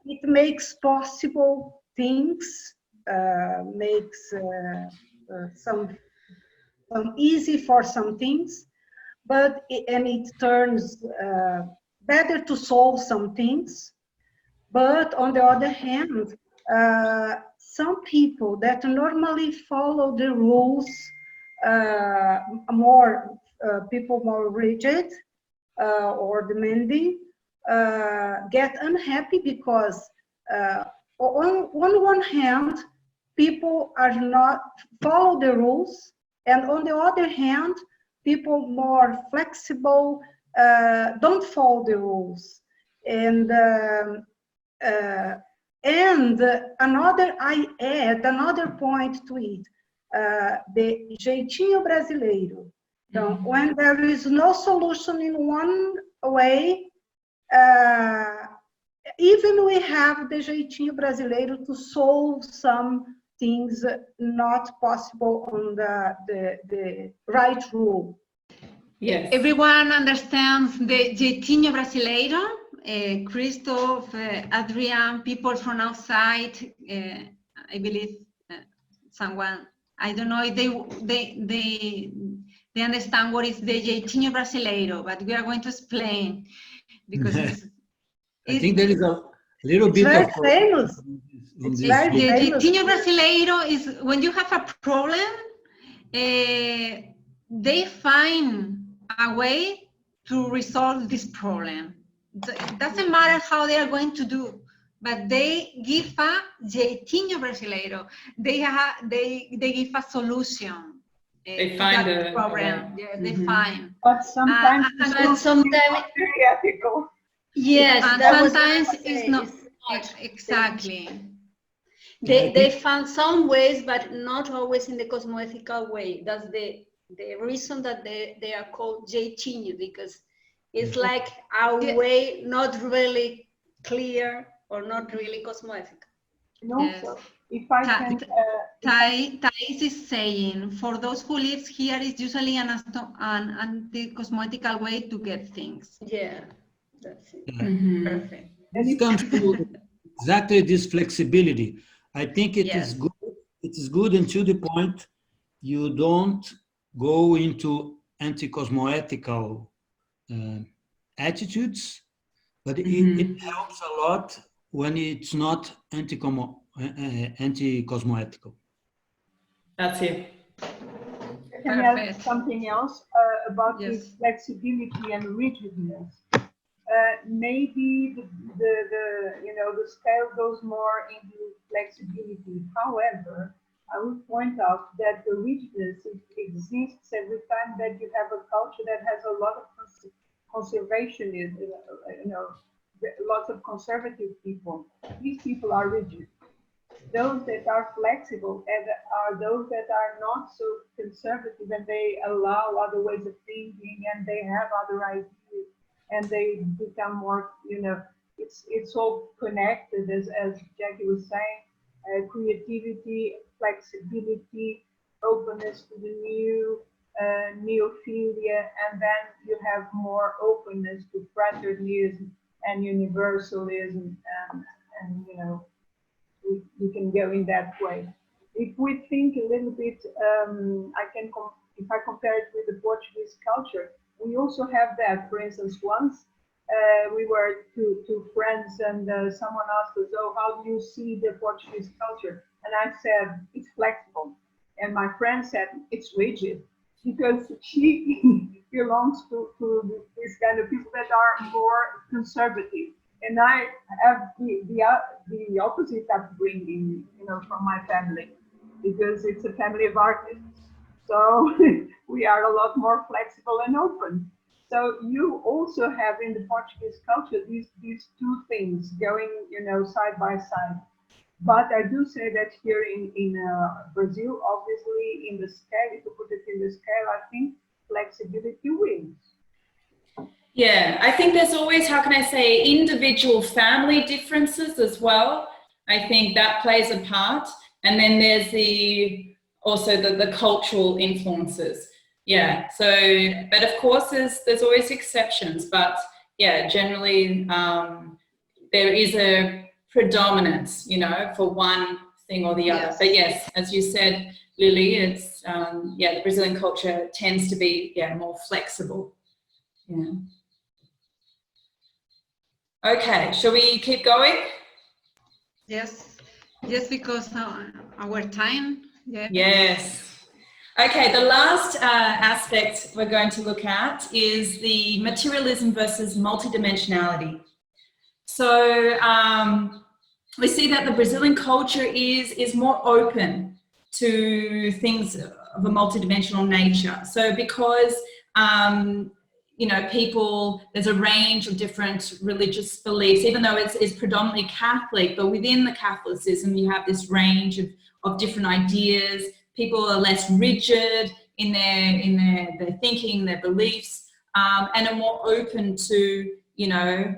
S5: It makes possible things, makes some easy for some things, and it turns better to solve some things. But on the other hand, some people that normally follow the rules, people more rigid or demanding, get unhappy because on one hand, people are not follow the rules, and on the other hand, people more flexible don't follow the rules. And I add another point to it, the jeitinho brasileiro. So when there is no solution in one way, even we have the jeitinho brasileiro to solve some things not possible on the right rule.
S1: Yes.
S2: Everyone understands the jeitinho brasileiro? Christoph, Adrian, people from outside, I believe someone, I don't know if they understand what is the jeitinho brasileiro, but we are going to explain because
S3: I think there is a little bit
S5: very
S3: of
S5: famous.
S3: It's
S5: very
S2: the
S5: famous.
S2: jeitinho brasileiro is when you have a problem, they find a way to resolve this problem. It doesn't matter how they are going to do, but they give a jeitinho brasileiro. They give a solution.
S1: They find a
S2: problem. Yeah, they find.
S7: But sometimes it's
S9: but
S7: not
S9: sometimes,
S7: very ethical.
S9: yes,
S2: And
S9: that was
S2: sometimes
S9: what I
S2: it's
S9: say,
S2: not
S9: it's
S2: exactly.
S9: They found some ways, but not always in the cosmoethical way. That's the reason that they are called jeitinho, because it's like a way not really clear or not really cosmoethical.
S7: And also, if I can...
S2: Thais is saying, for those who live here, it's usually an anti-cosmoetical way to get things.
S9: Yeah, that's it.
S2: Perfect.
S3: This comes to exactly this flexibility. I think it is good. It is good until the point you don't go into anti-cosmoethical attitudes, but it helps a lot when it's not anti-cosmoethical.
S1: That's it.
S7: Can I add something else about this flexibility and rigidness? Maybe the scale goes more into flexibility. However, I would point out that the rigidness exists every time that you have a culture that has a lot of conservationism, lots of conservative people. These people are rigid. Those that are flexible are those that are not so conservative, and they allow other ways of thinking, and they have other ideas, and they become more, it's all connected, as Jackie was saying, creativity, flexibility, openness to the new, neophilia, and then you have more openness to fraternism and universalism, and we can go in that way. If we think a little bit, if I compare it with the Portuguese culture, we also have that. For instance, once we were two friends, and someone asked us, "Oh, how do you see the Portuguese culture?" And I said, "It's flexible." And my friend said, "It's rigid," because she belongs to this kind of people that are more conservative. And I have the opposite upbringing, from my family, because it's a family of artists. So we are a lot more flexible and open. So you also have in the Portuguese culture these two things going, side by side. But I do say that here in Brazil, obviously, in the scale, if you put it in the scale, I think flexibility wins.
S1: Yeah, I think there's always, how can I say, individual family differences as well. I think that plays a part. And then there's also the cultural influences. Yeah, so, but of course there's always exceptions, but yeah, generally there is a predominance, for one thing or the other. But yes, as you said, Lily, it's, the Brazilian culture tends to be, more flexible. Yeah. Okay, shall we keep going?
S2: Yes. Just because our time. Yeah.
S1: Yes. Okay, the last aspect we're going to look at is the materialism versus multidimensionality. So we see that the Brazilian culture is more open to things of a multidimensional nature. So because you know, people, there's a range of different religious beliefs, even though it's predominantly Catholic, but within the Catholicism, you have this range of different ideas. People are less rigid in their thinking, their beliefs, and are more open to, you know,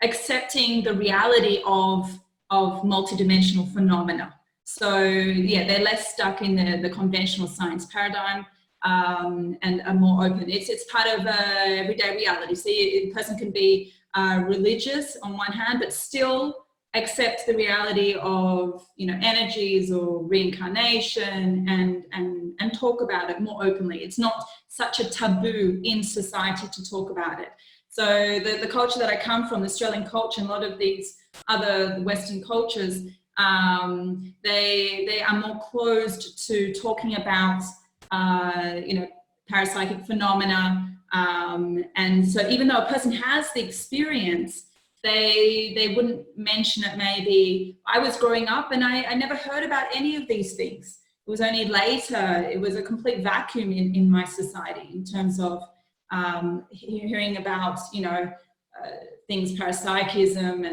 S1: accepting the reality of multidimensional phenomena. So yeah, they're less stuck in the conventional science paradigm, and are more open. It's part of everyday reality. So a person can be religious on one hand, but still accept the reality of, you know, energies or reincarnation, and talk about it more openly. It's not such a taboo in society to talk about it. So the culture that I come from, the Australian culture, and a lot of these other Western cultures, they are more closed to talking about you know, parapsychic phenomena, and so even though a person has the experience, they wouldn't mention it. Maybe I was growing up and I never heard about any of these things. It was only later, it was a complete vacuum in my society in terms of hearing about, you know, things, parapsychism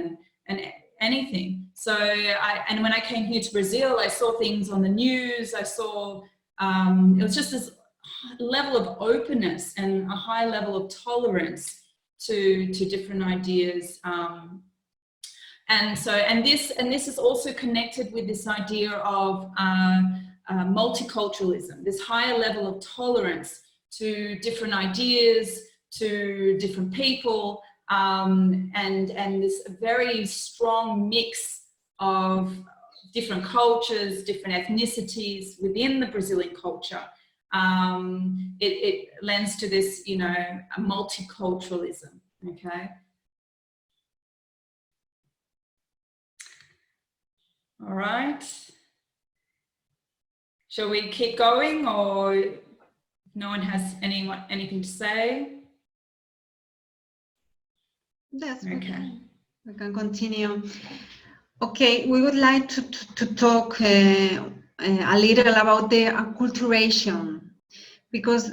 S1: and anything. So and when I came here to Brazil, I saw things on the news. I saw it was just this level of openness and a high level of tolerance to different ideas, and this is also connected with this idea of multiculturalism, this higher level of tolerance to different ideas, to different people, and this very strong mix of different cultures, different ethnicities within the Brazilian culture. It lends to this, you know, a multiculturalism, okay? All right. Shall we keep going, or if no one has anything to say?
S2: Yes,
S1: okay.
S2: We can continue. Okay, we would like to talk a little about the acculturation, because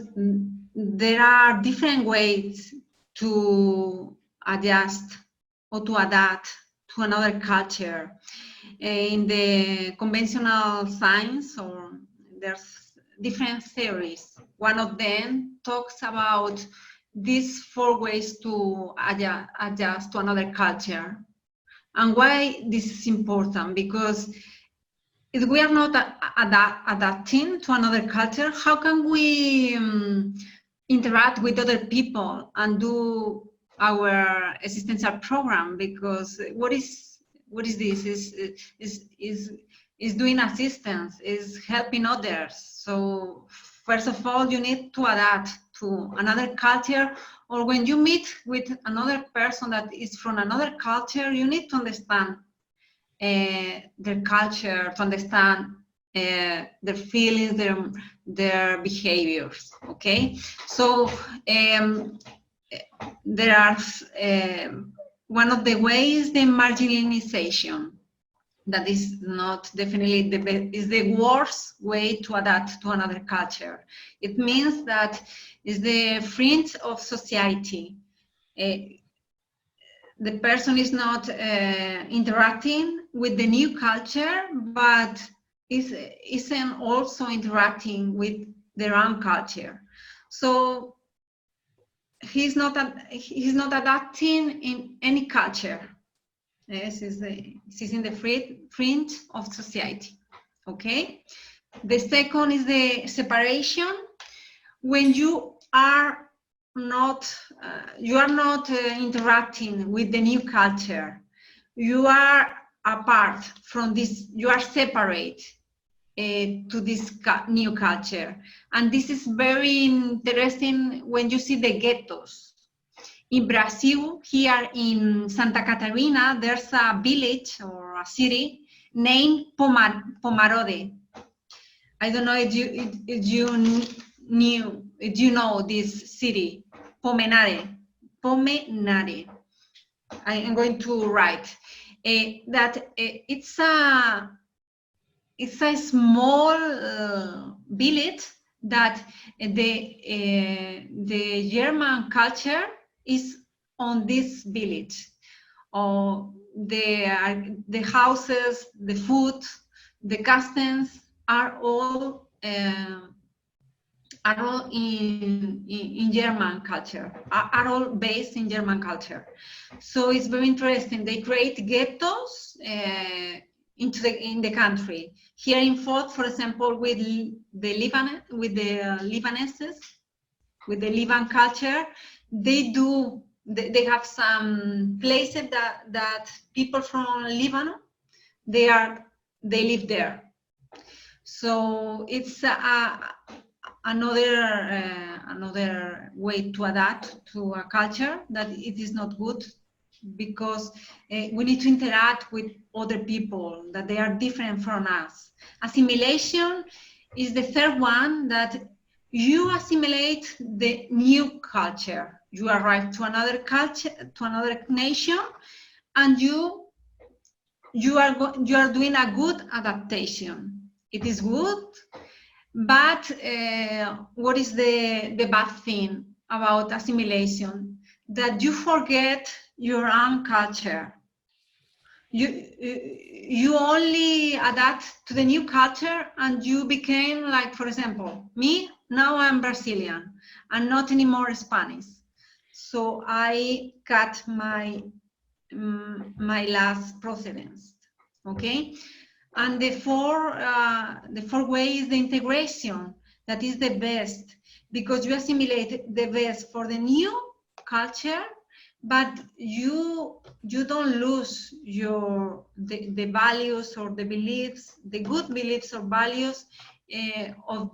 S2: there are different ways to adjust or to adapt to another culture. In the conventional science, or there's different theories. One of them talks about these 4 ways to adjust to another culture. And why this is important? Because if we are not adapting to another culture, how can we interact with other people and do our existential program? Because what is this? Is doing assistance, is helping others. So first of all, you need to adapt to another culture, or when you meet with another person that is from another culture, you need to understand their culture, to understand their feelings, their behaviors, okay? So there are, one of the ways, the marginalization. That is not definitely the best, is the worst way to adapt to another culture. It means that is the fringe of society. The person is not interacting with the new culture, but isn't also interacting with their own culture. So he's not adapting in any culture. Yes, he's in the fringe of society. Okay. The second is the separation. When you are not interacting with the new culture, you are apart from this. You are separate to this new culture, and this is very interesting when you see the ghettos. In Brazil, here in Santa Catarina, there's a village or a city named Pomarode. I don't know if you know this city, Pomenare. I am going to write that it's a small village that the German culture is on this village. The houses, the food, the customs are all in German culture, are all based in German culture. So it's very interesting. They create ghettos in the country. Here in Fort, for example, with the Lebanese, with the Leban culture, they have some places that people from Lebanon, they live there. So it's another way to adapt to a culture that it is not good, because we need to interact with other people that they are different from us. Assimilation is the third one, that you assimilate the new culture. You arrive to another culture, to another nation, and you are doing a good adaptation. It is good, but what is the bad thing about assimilation? That you forget your own culture. You only adapt to the new culture, and you became, like, for example, me, now I'm Brazilian and not anymore Spanish. So I cut my last procedence, okay? And the fourth way is the integration. That is the best, because you assimilate the best for the new culture, but you don't lose the values or the beliefs, the good beliefs or values of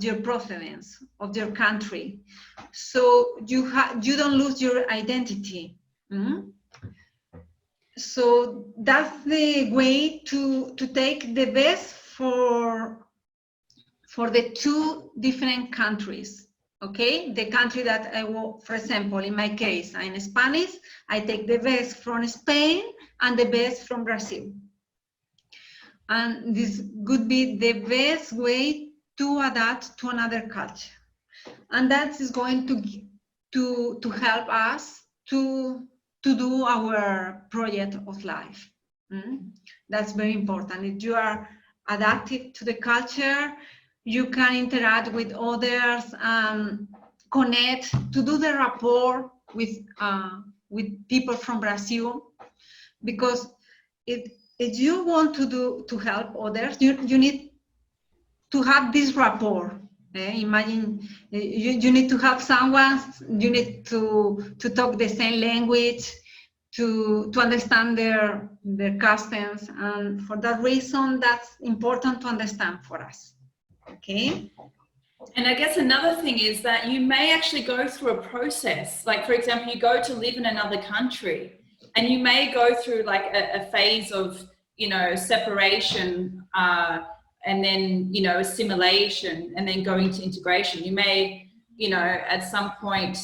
S2: your procedence, of your country. So you don't lose your identity. Mm-hmm. So that's the way to take the best for the two different countries. Okay, the country that I will, for example, in my case, I'm Spanish, I take the best from Spain and the best from Brazil. And this could be the best way to adapt to another culture. And that is going to help us to do our project of life. That's very important. If you are adapted to the culture, you can interact with others and connect, to do the rapport with people from Brazil. Because if you want to help others, you need to have this rapport. Imagine you need to have someone, you need to talk the same language, to understand their customs, and for that reason, that's important to understand for us. Okay.
S1: And I guess another thing is that you may actually go through a process. Like, for example, you go to live in another country, and you may go through like a phase of, separation, and then, assimilation, and then going to integration. You may, at some point,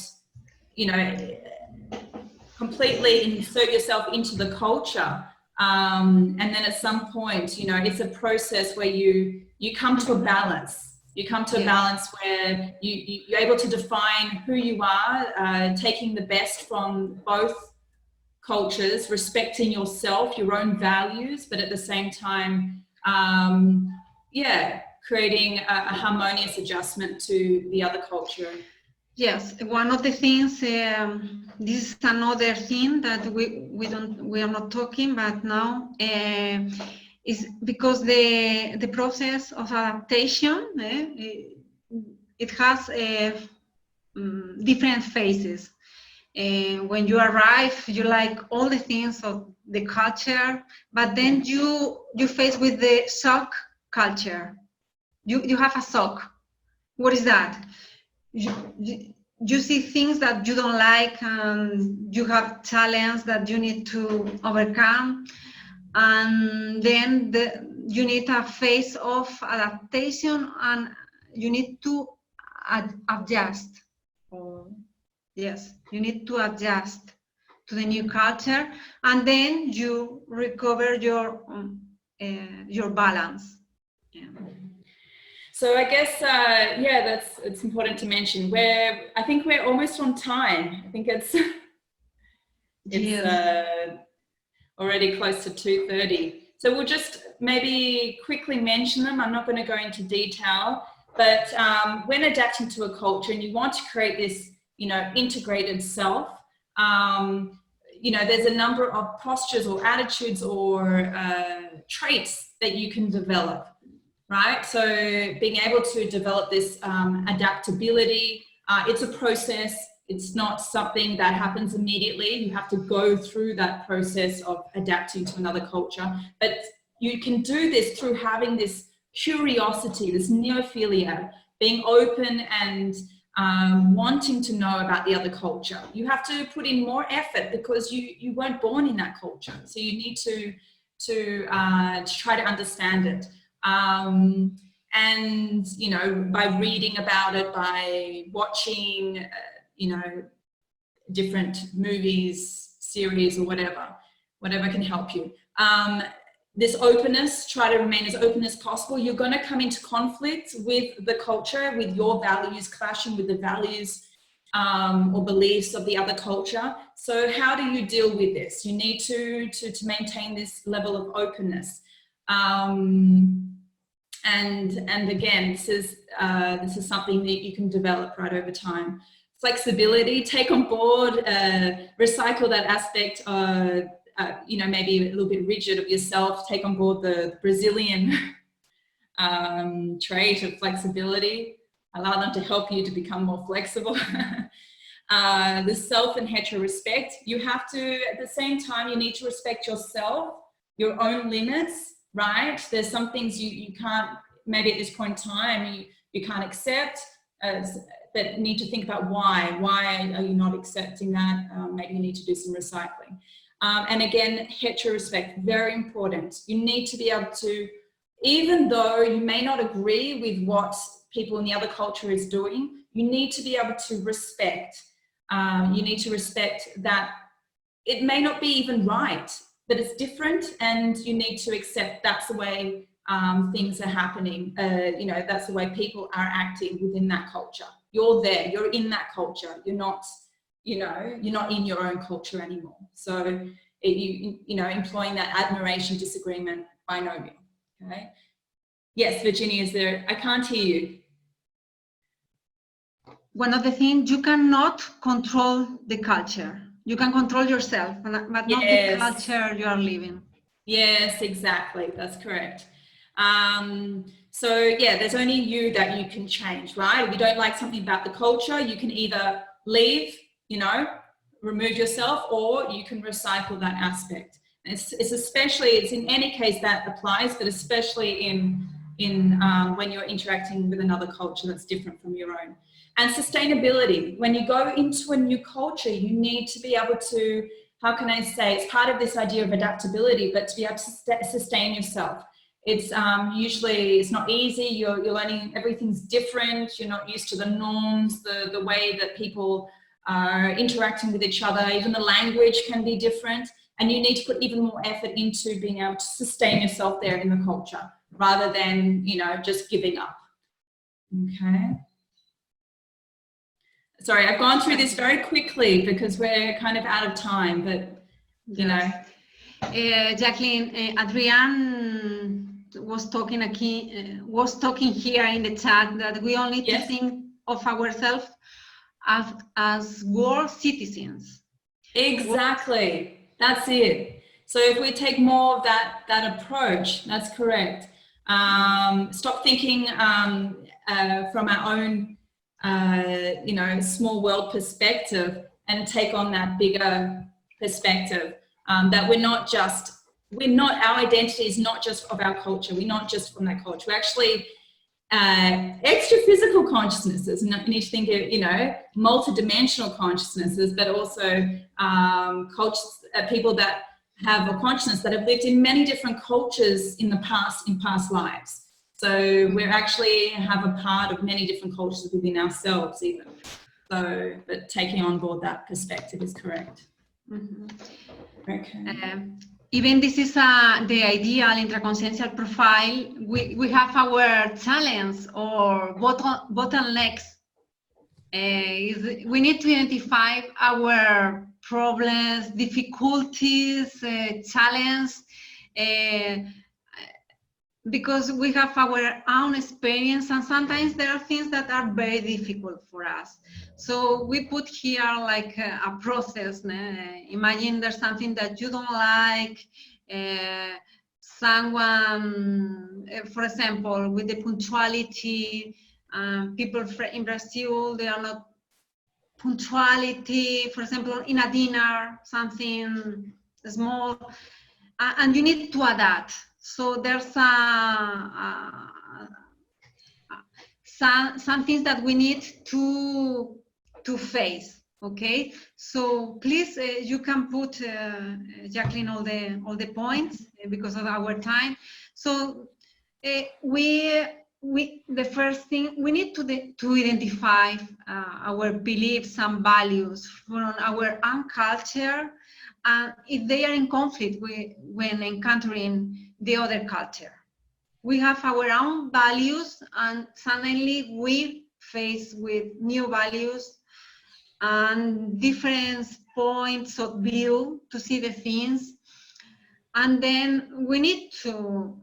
S1: completely insert yourself into the culture. And then at some point, it's a process where you come to a balance. You come to a balance where you're able to define who you are, taking the best from both cultures, respecting yourself, your own values, but at the same time, creating a harmonious adjustment to the other culture.
S2: Yes, one of the things, this is another thing that we are not talking about now, is because the process of adaptation, it has different phases. When you arrive, you like all the things of the culture, but then you face with the shock culture. You have a shock. What is that? You see things that you don't like, and you have challenges that you need to overcome. And then you need a phase of adaptation, and you need to adjust. Yes, you need to adjust to the new culture, and then you recover your balance. Yeah.
S1: So I guess, it's important to mention. I think we're almost on time. I think it's already close to 2:30. So we'll just maybe quickly mention them. I'm not going to go into detail, but when adapting to a culture and you want to create this, integrated self, there's a number of postures or attitudes or traits that you can develop. Right, so being able to develop this adaptability, it's a process. It's not something that happens immediately. You have to go through that process of adapting to another culture. But you can do this through having this curiosity, this neophilia, being open and wanting to know about the other culture. You have to put in more effort because you weren't born in that culture. So you need to try to understand it. And, by reading about it, by watching, different movies, series, or whatever can help you. This openness, try to remain as open as possible. You're going to come into conflict with the culture, with your values clashing with the values or beliefs of the other culture. So how do you deal with this? You need to maintain this level of openness. And again, this is something that you can develop right over time. Flexibility, take on board, recycle that aspect, maybe a little bit rigid of yourself, take on board the Brazilian trait of flexibility, allow them to help you to become more flexible. The self and hetero-respect, you have to, at the same time, you need to respect yourself, your own limits. Right? There's some things you can't, maybe at this point in time, you can't accept, but need to think about why. Why are you not accepting that? Maybe you need to do some recycling. And again, hetero-respect, very important. You need to be able to, even though you may not agree with what people in the other culture is doing, you need to be able to respect. You need to respect that it may not be even right, but it's different, and you need to accept that's the way things are happening. That's the way people are acting within that culture. You're there, you're in that culture. You're not, you're not in your own culture anymore. So, employing that admiration, disagreement, binomial. Okay. Yes, Virginia, is there? I can't hear you.
S2: One of the things, you cannot control the culture. You can control yourself, but not the culture you are living.
S1: Yes, exactly. That's correct. There's only you that you can change, right? If you don't like something about the culture, you can either leave, remove yourself, or you can recycle that aspect. It's in any case that applies, but especially in when you're interacting with another culture that's different from your own. And sustainability, when you go into a new culture, you need to be able to, how can I say, it's part of this idea of adaptability, but to be able to sustain yourself. It's usually, it's not easy, you're learning, everything's different, you're not used to the norms, the way that people are interacting with each other, even the language can be different, and you need to put even more effort into being able to sustain yourself there in the culture, rather than, just giving up. Okay. Sorry, I've gone through this very quickly because we're kind of out of time, but
S2: Jacqueline, Adrienne was talking here in the chat that we all need to think of ourselves as world citizens.
S1: Exactly, that's it. So if we take more of that approach, that's correct. Stop thinking from our own small world perspective, and take on that bigger perspective, that our identity is not just of our culture, we're not just from that culture, we're actually extra physical consciousnesses, and you need to think of, multidimensional consciousnesses, but also people that have a consciousness that have lived in many different cultures in the past, in past lives. So we actually have a part of many different cultures within ourselves even. So, but taking on board that perspective is correct.
S2: Mm-hmm.
S1: Okay.
S2: Even this is the ideal intraconsciential profile. We have our challenge or bottlenecks. We need to identify our problems, difficulties, challenge, because we have our own experience, and sometimes there are things that are very difficult for us. So we put here like a process. Imagine there's something that you don't like, someone, for example, with the punctuality, people in Brazil, they are not punctuality, for example, in a dinner, something small, and you need to adapt. So there's some things that we need to face. Okay, so please you can put Jacqueline all the points because of our time. So the first thing we need to identify our beliefs and values from our own culture, and if they are in conflict when encountering the other culture. We have our own values, and suddenly we face with new values and different points of view to see the things, and then we need to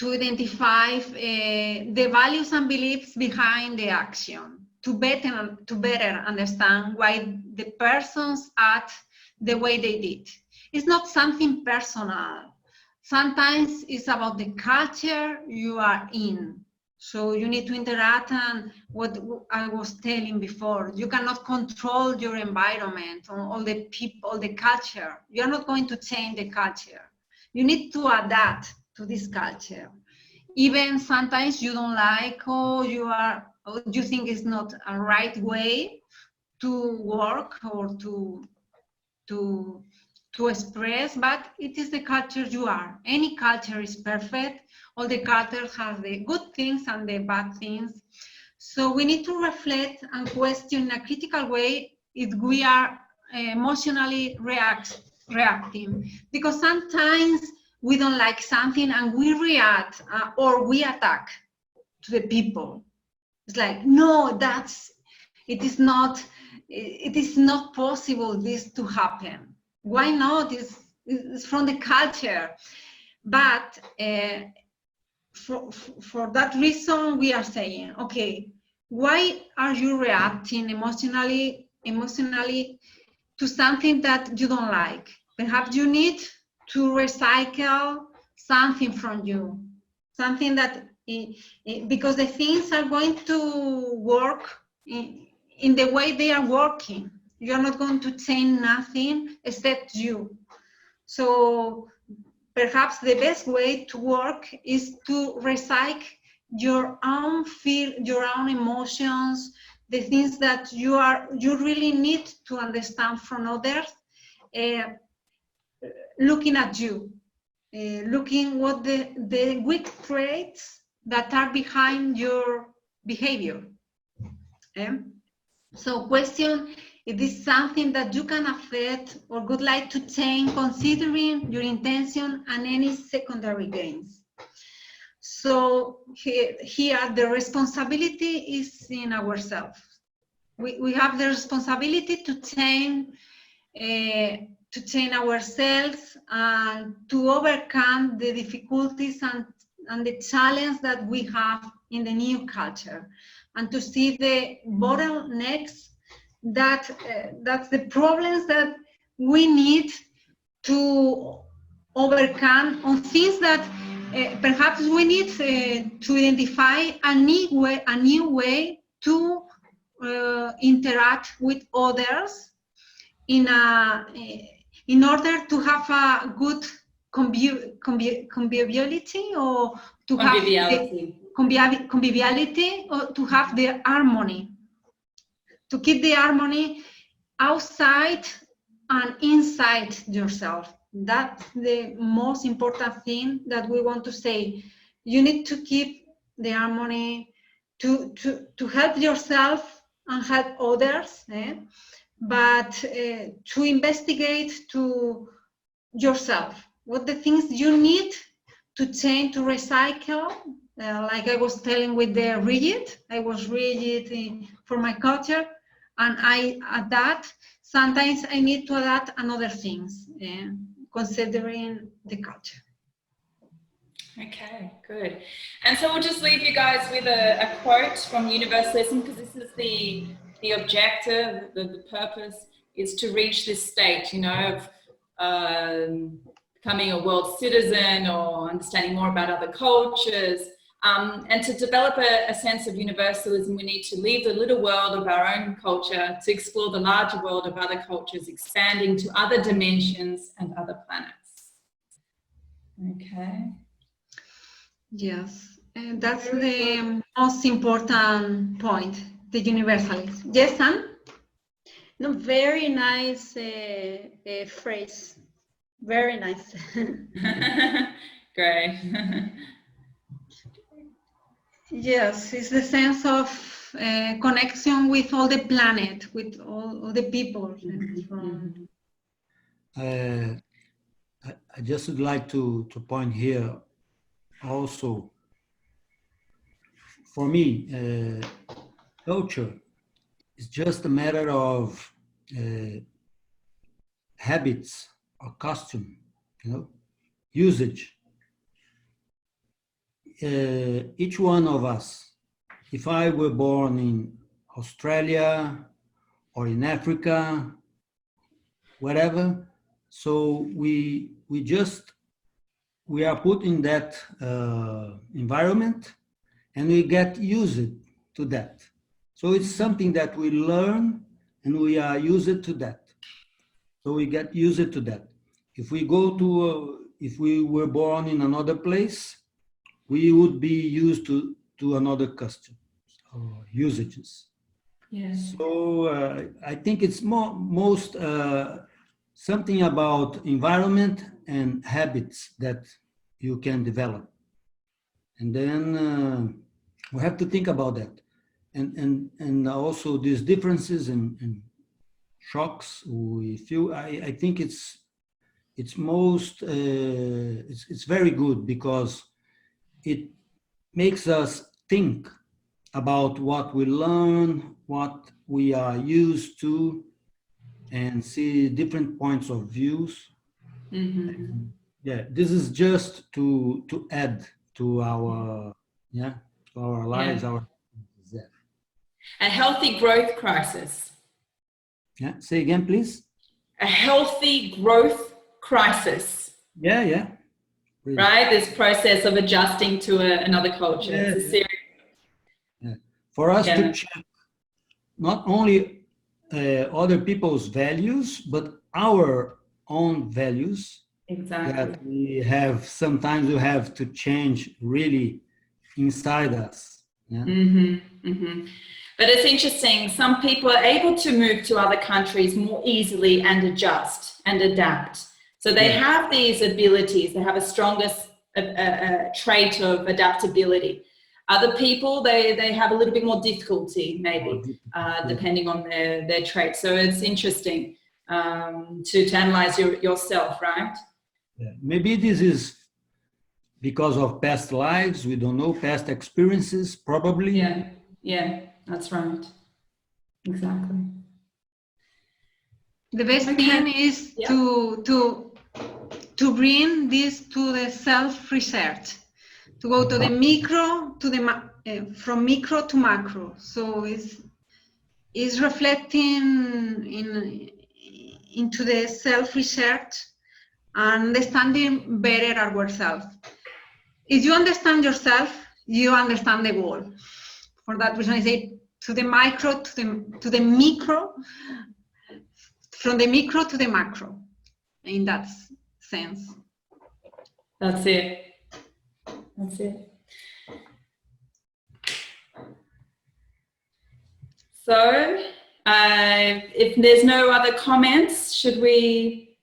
S2: identify the values and beliefs behind the action to better understand why the persons act the way they did. It's not something personal. Sometimes it's about the culture you are in. So you need to interact, and what I was telling before, you cannot control your environment, all the people, all the culture. You're not going to change the culture. You need to adapt to this culture. Even sometimes you don't like, or you think it's not a right way to work or to express, but it is the culture you are. Any culture is perfect. All the cultures have the good things and the bad things. So we need to reflect and question in a critical way if we are emotionally reacting, because sometimes we don't like something and we react or we attack to the people. It's like, no, it is not possible this to happen. Why not? It's from the culture. But for that reason, we are saying, okay, why are you reacting emotionally to something that you don't like? Perhaps you need to recycle something from you, something that, because the things are going to work in the way they are working. You're not going to change nothing except you. So perhaps the best way to work is to recycle your own your own emotions, the things that you really need to understand from others, looking at you, looking what the weak traits that are behind your behavior. So question if this is something that you can affect or would like to change, considering your intention and any secondary gains. So here the responsibility is in ourselves. We have the responsibility to change ourselves and to overcome the difficulties and the challenge that we have in the new culture, and to see the bottlenecks that's the problems that we need to overcome, on things that perhaps we need to identify a new way to interact with others in order to have a good conviviality, or to have conviviality, or to have the harmony, to keep the harmony outside and inside yourself. That's the most important thing that we want to say. You need to keep the harmony to help yourself and help others, but to investigate to yourself what the things you need to change, to recycle. Like I was telling with the rigid, I was rigid for my culture, and I adapt. Sometimes I need to adapt another things, considering the culture.
S1: Okay, good. And so we'll just leave you guys with a quote from Universalism, because this is the objective, the purpose is to reach this state, you know, of becoming a world citizen or understanding more about other cultures. And to develop a sense of universalism, we need to leave the little world of our own culture to explore the larger world of other cultures, expanding to other dimensions and other planets. Okay.
S2: Yes, and that's the most important point, the universalism. Yes, Sam?
S9: No, very nice phrase. Very nice.
S1: Great.
S2: Yes, it's the sense of connection with all the planet, with all the people.
S3: I just would like to point here also, for me, culture is just a matter of habits or custom, you know, usage. Each one of us, if I were born in Australia or in Africa, whatever, so we are put in that environment and we get used to that. So it's something that we learn and we are used to that. So we get used to that. If we go to, if we were born in another place, we would be used to another custom or usages.
S1: Yeah.
S3: So I think it's most something about environment and habits that you can develop. And then we have to think about that. And also these differences and shocks we feel, I think it's very good because it makes us think about what we learn, what we are used to, and see different points of views.
S1: Mm-hmm.
S3: Yeah, this is just to add to our lives, our
S1: A healthy growth crisis.
S3: Yeah, say again, please.
S1: A healthy growth crisis.
S3: Yeah. Really.
S1: Right, this process of adjusting to another culture.
S3: Yeah,
S1: it's a serious.
S3: Yeah. For us to check not only other people's values, but our own values.
S1: Exactly.
S3: That we have, sometimes we have to change really inside us. Yeah.
S1: Mm-hmm, mm-hmm. But it's interesting, some people are able to move to other countries more easily and adjust and adapt. So they have these abilities, they have a strongest trait of adaptability. Other people, they have a little bit more difficulty, maybe, depending on their trait. So it's interesting to analyze yourself, right?
S3: Yeah. Maybe this is because of past lives, we don't know, past experiences, probably.
S1: Yeah, that's right. Exactly.
S2: The best thing is to bring this to the self-research, to go to the micro, to the from micro to macro. So it's reflecting into the self-research and understanding better ourselves. If you understand yourself, you understand the world. For that reason, I say to the micro, to the micro, from the micro to the macro, in that sense.
S1: That's it. That's it. So If there's no other comments, should we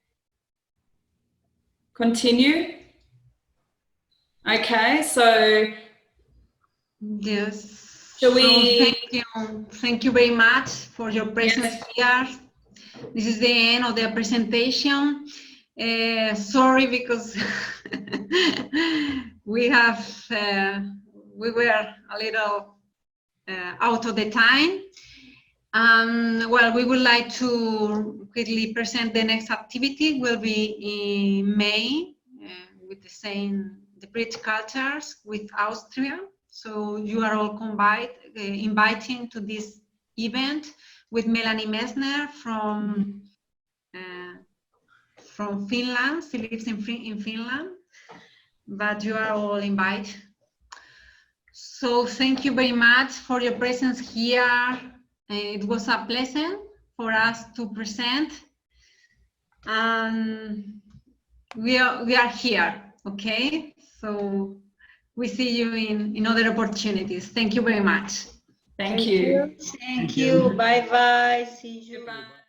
S1: continue? Okay, so
S2: yes.
S1: shall we?
S2: So thank you very much for your presence here. This is the end of the presentation. Sorry, because we were a little out of the time. Well, we would like to quickly present the next activity. Will be in May with the British cultures with Austria. So you are all inviting to this event with Melanie Messner from Finland. She lives in Finland, but you are all invited. So thank you very much for your presence here. It was a pleasure for us to present, and we are here. Okay, so we see you in other opportunities. Thank you very much.
S1: Thank you.
S9: Thank you. Bye bye. See you.
S1: Goodbye.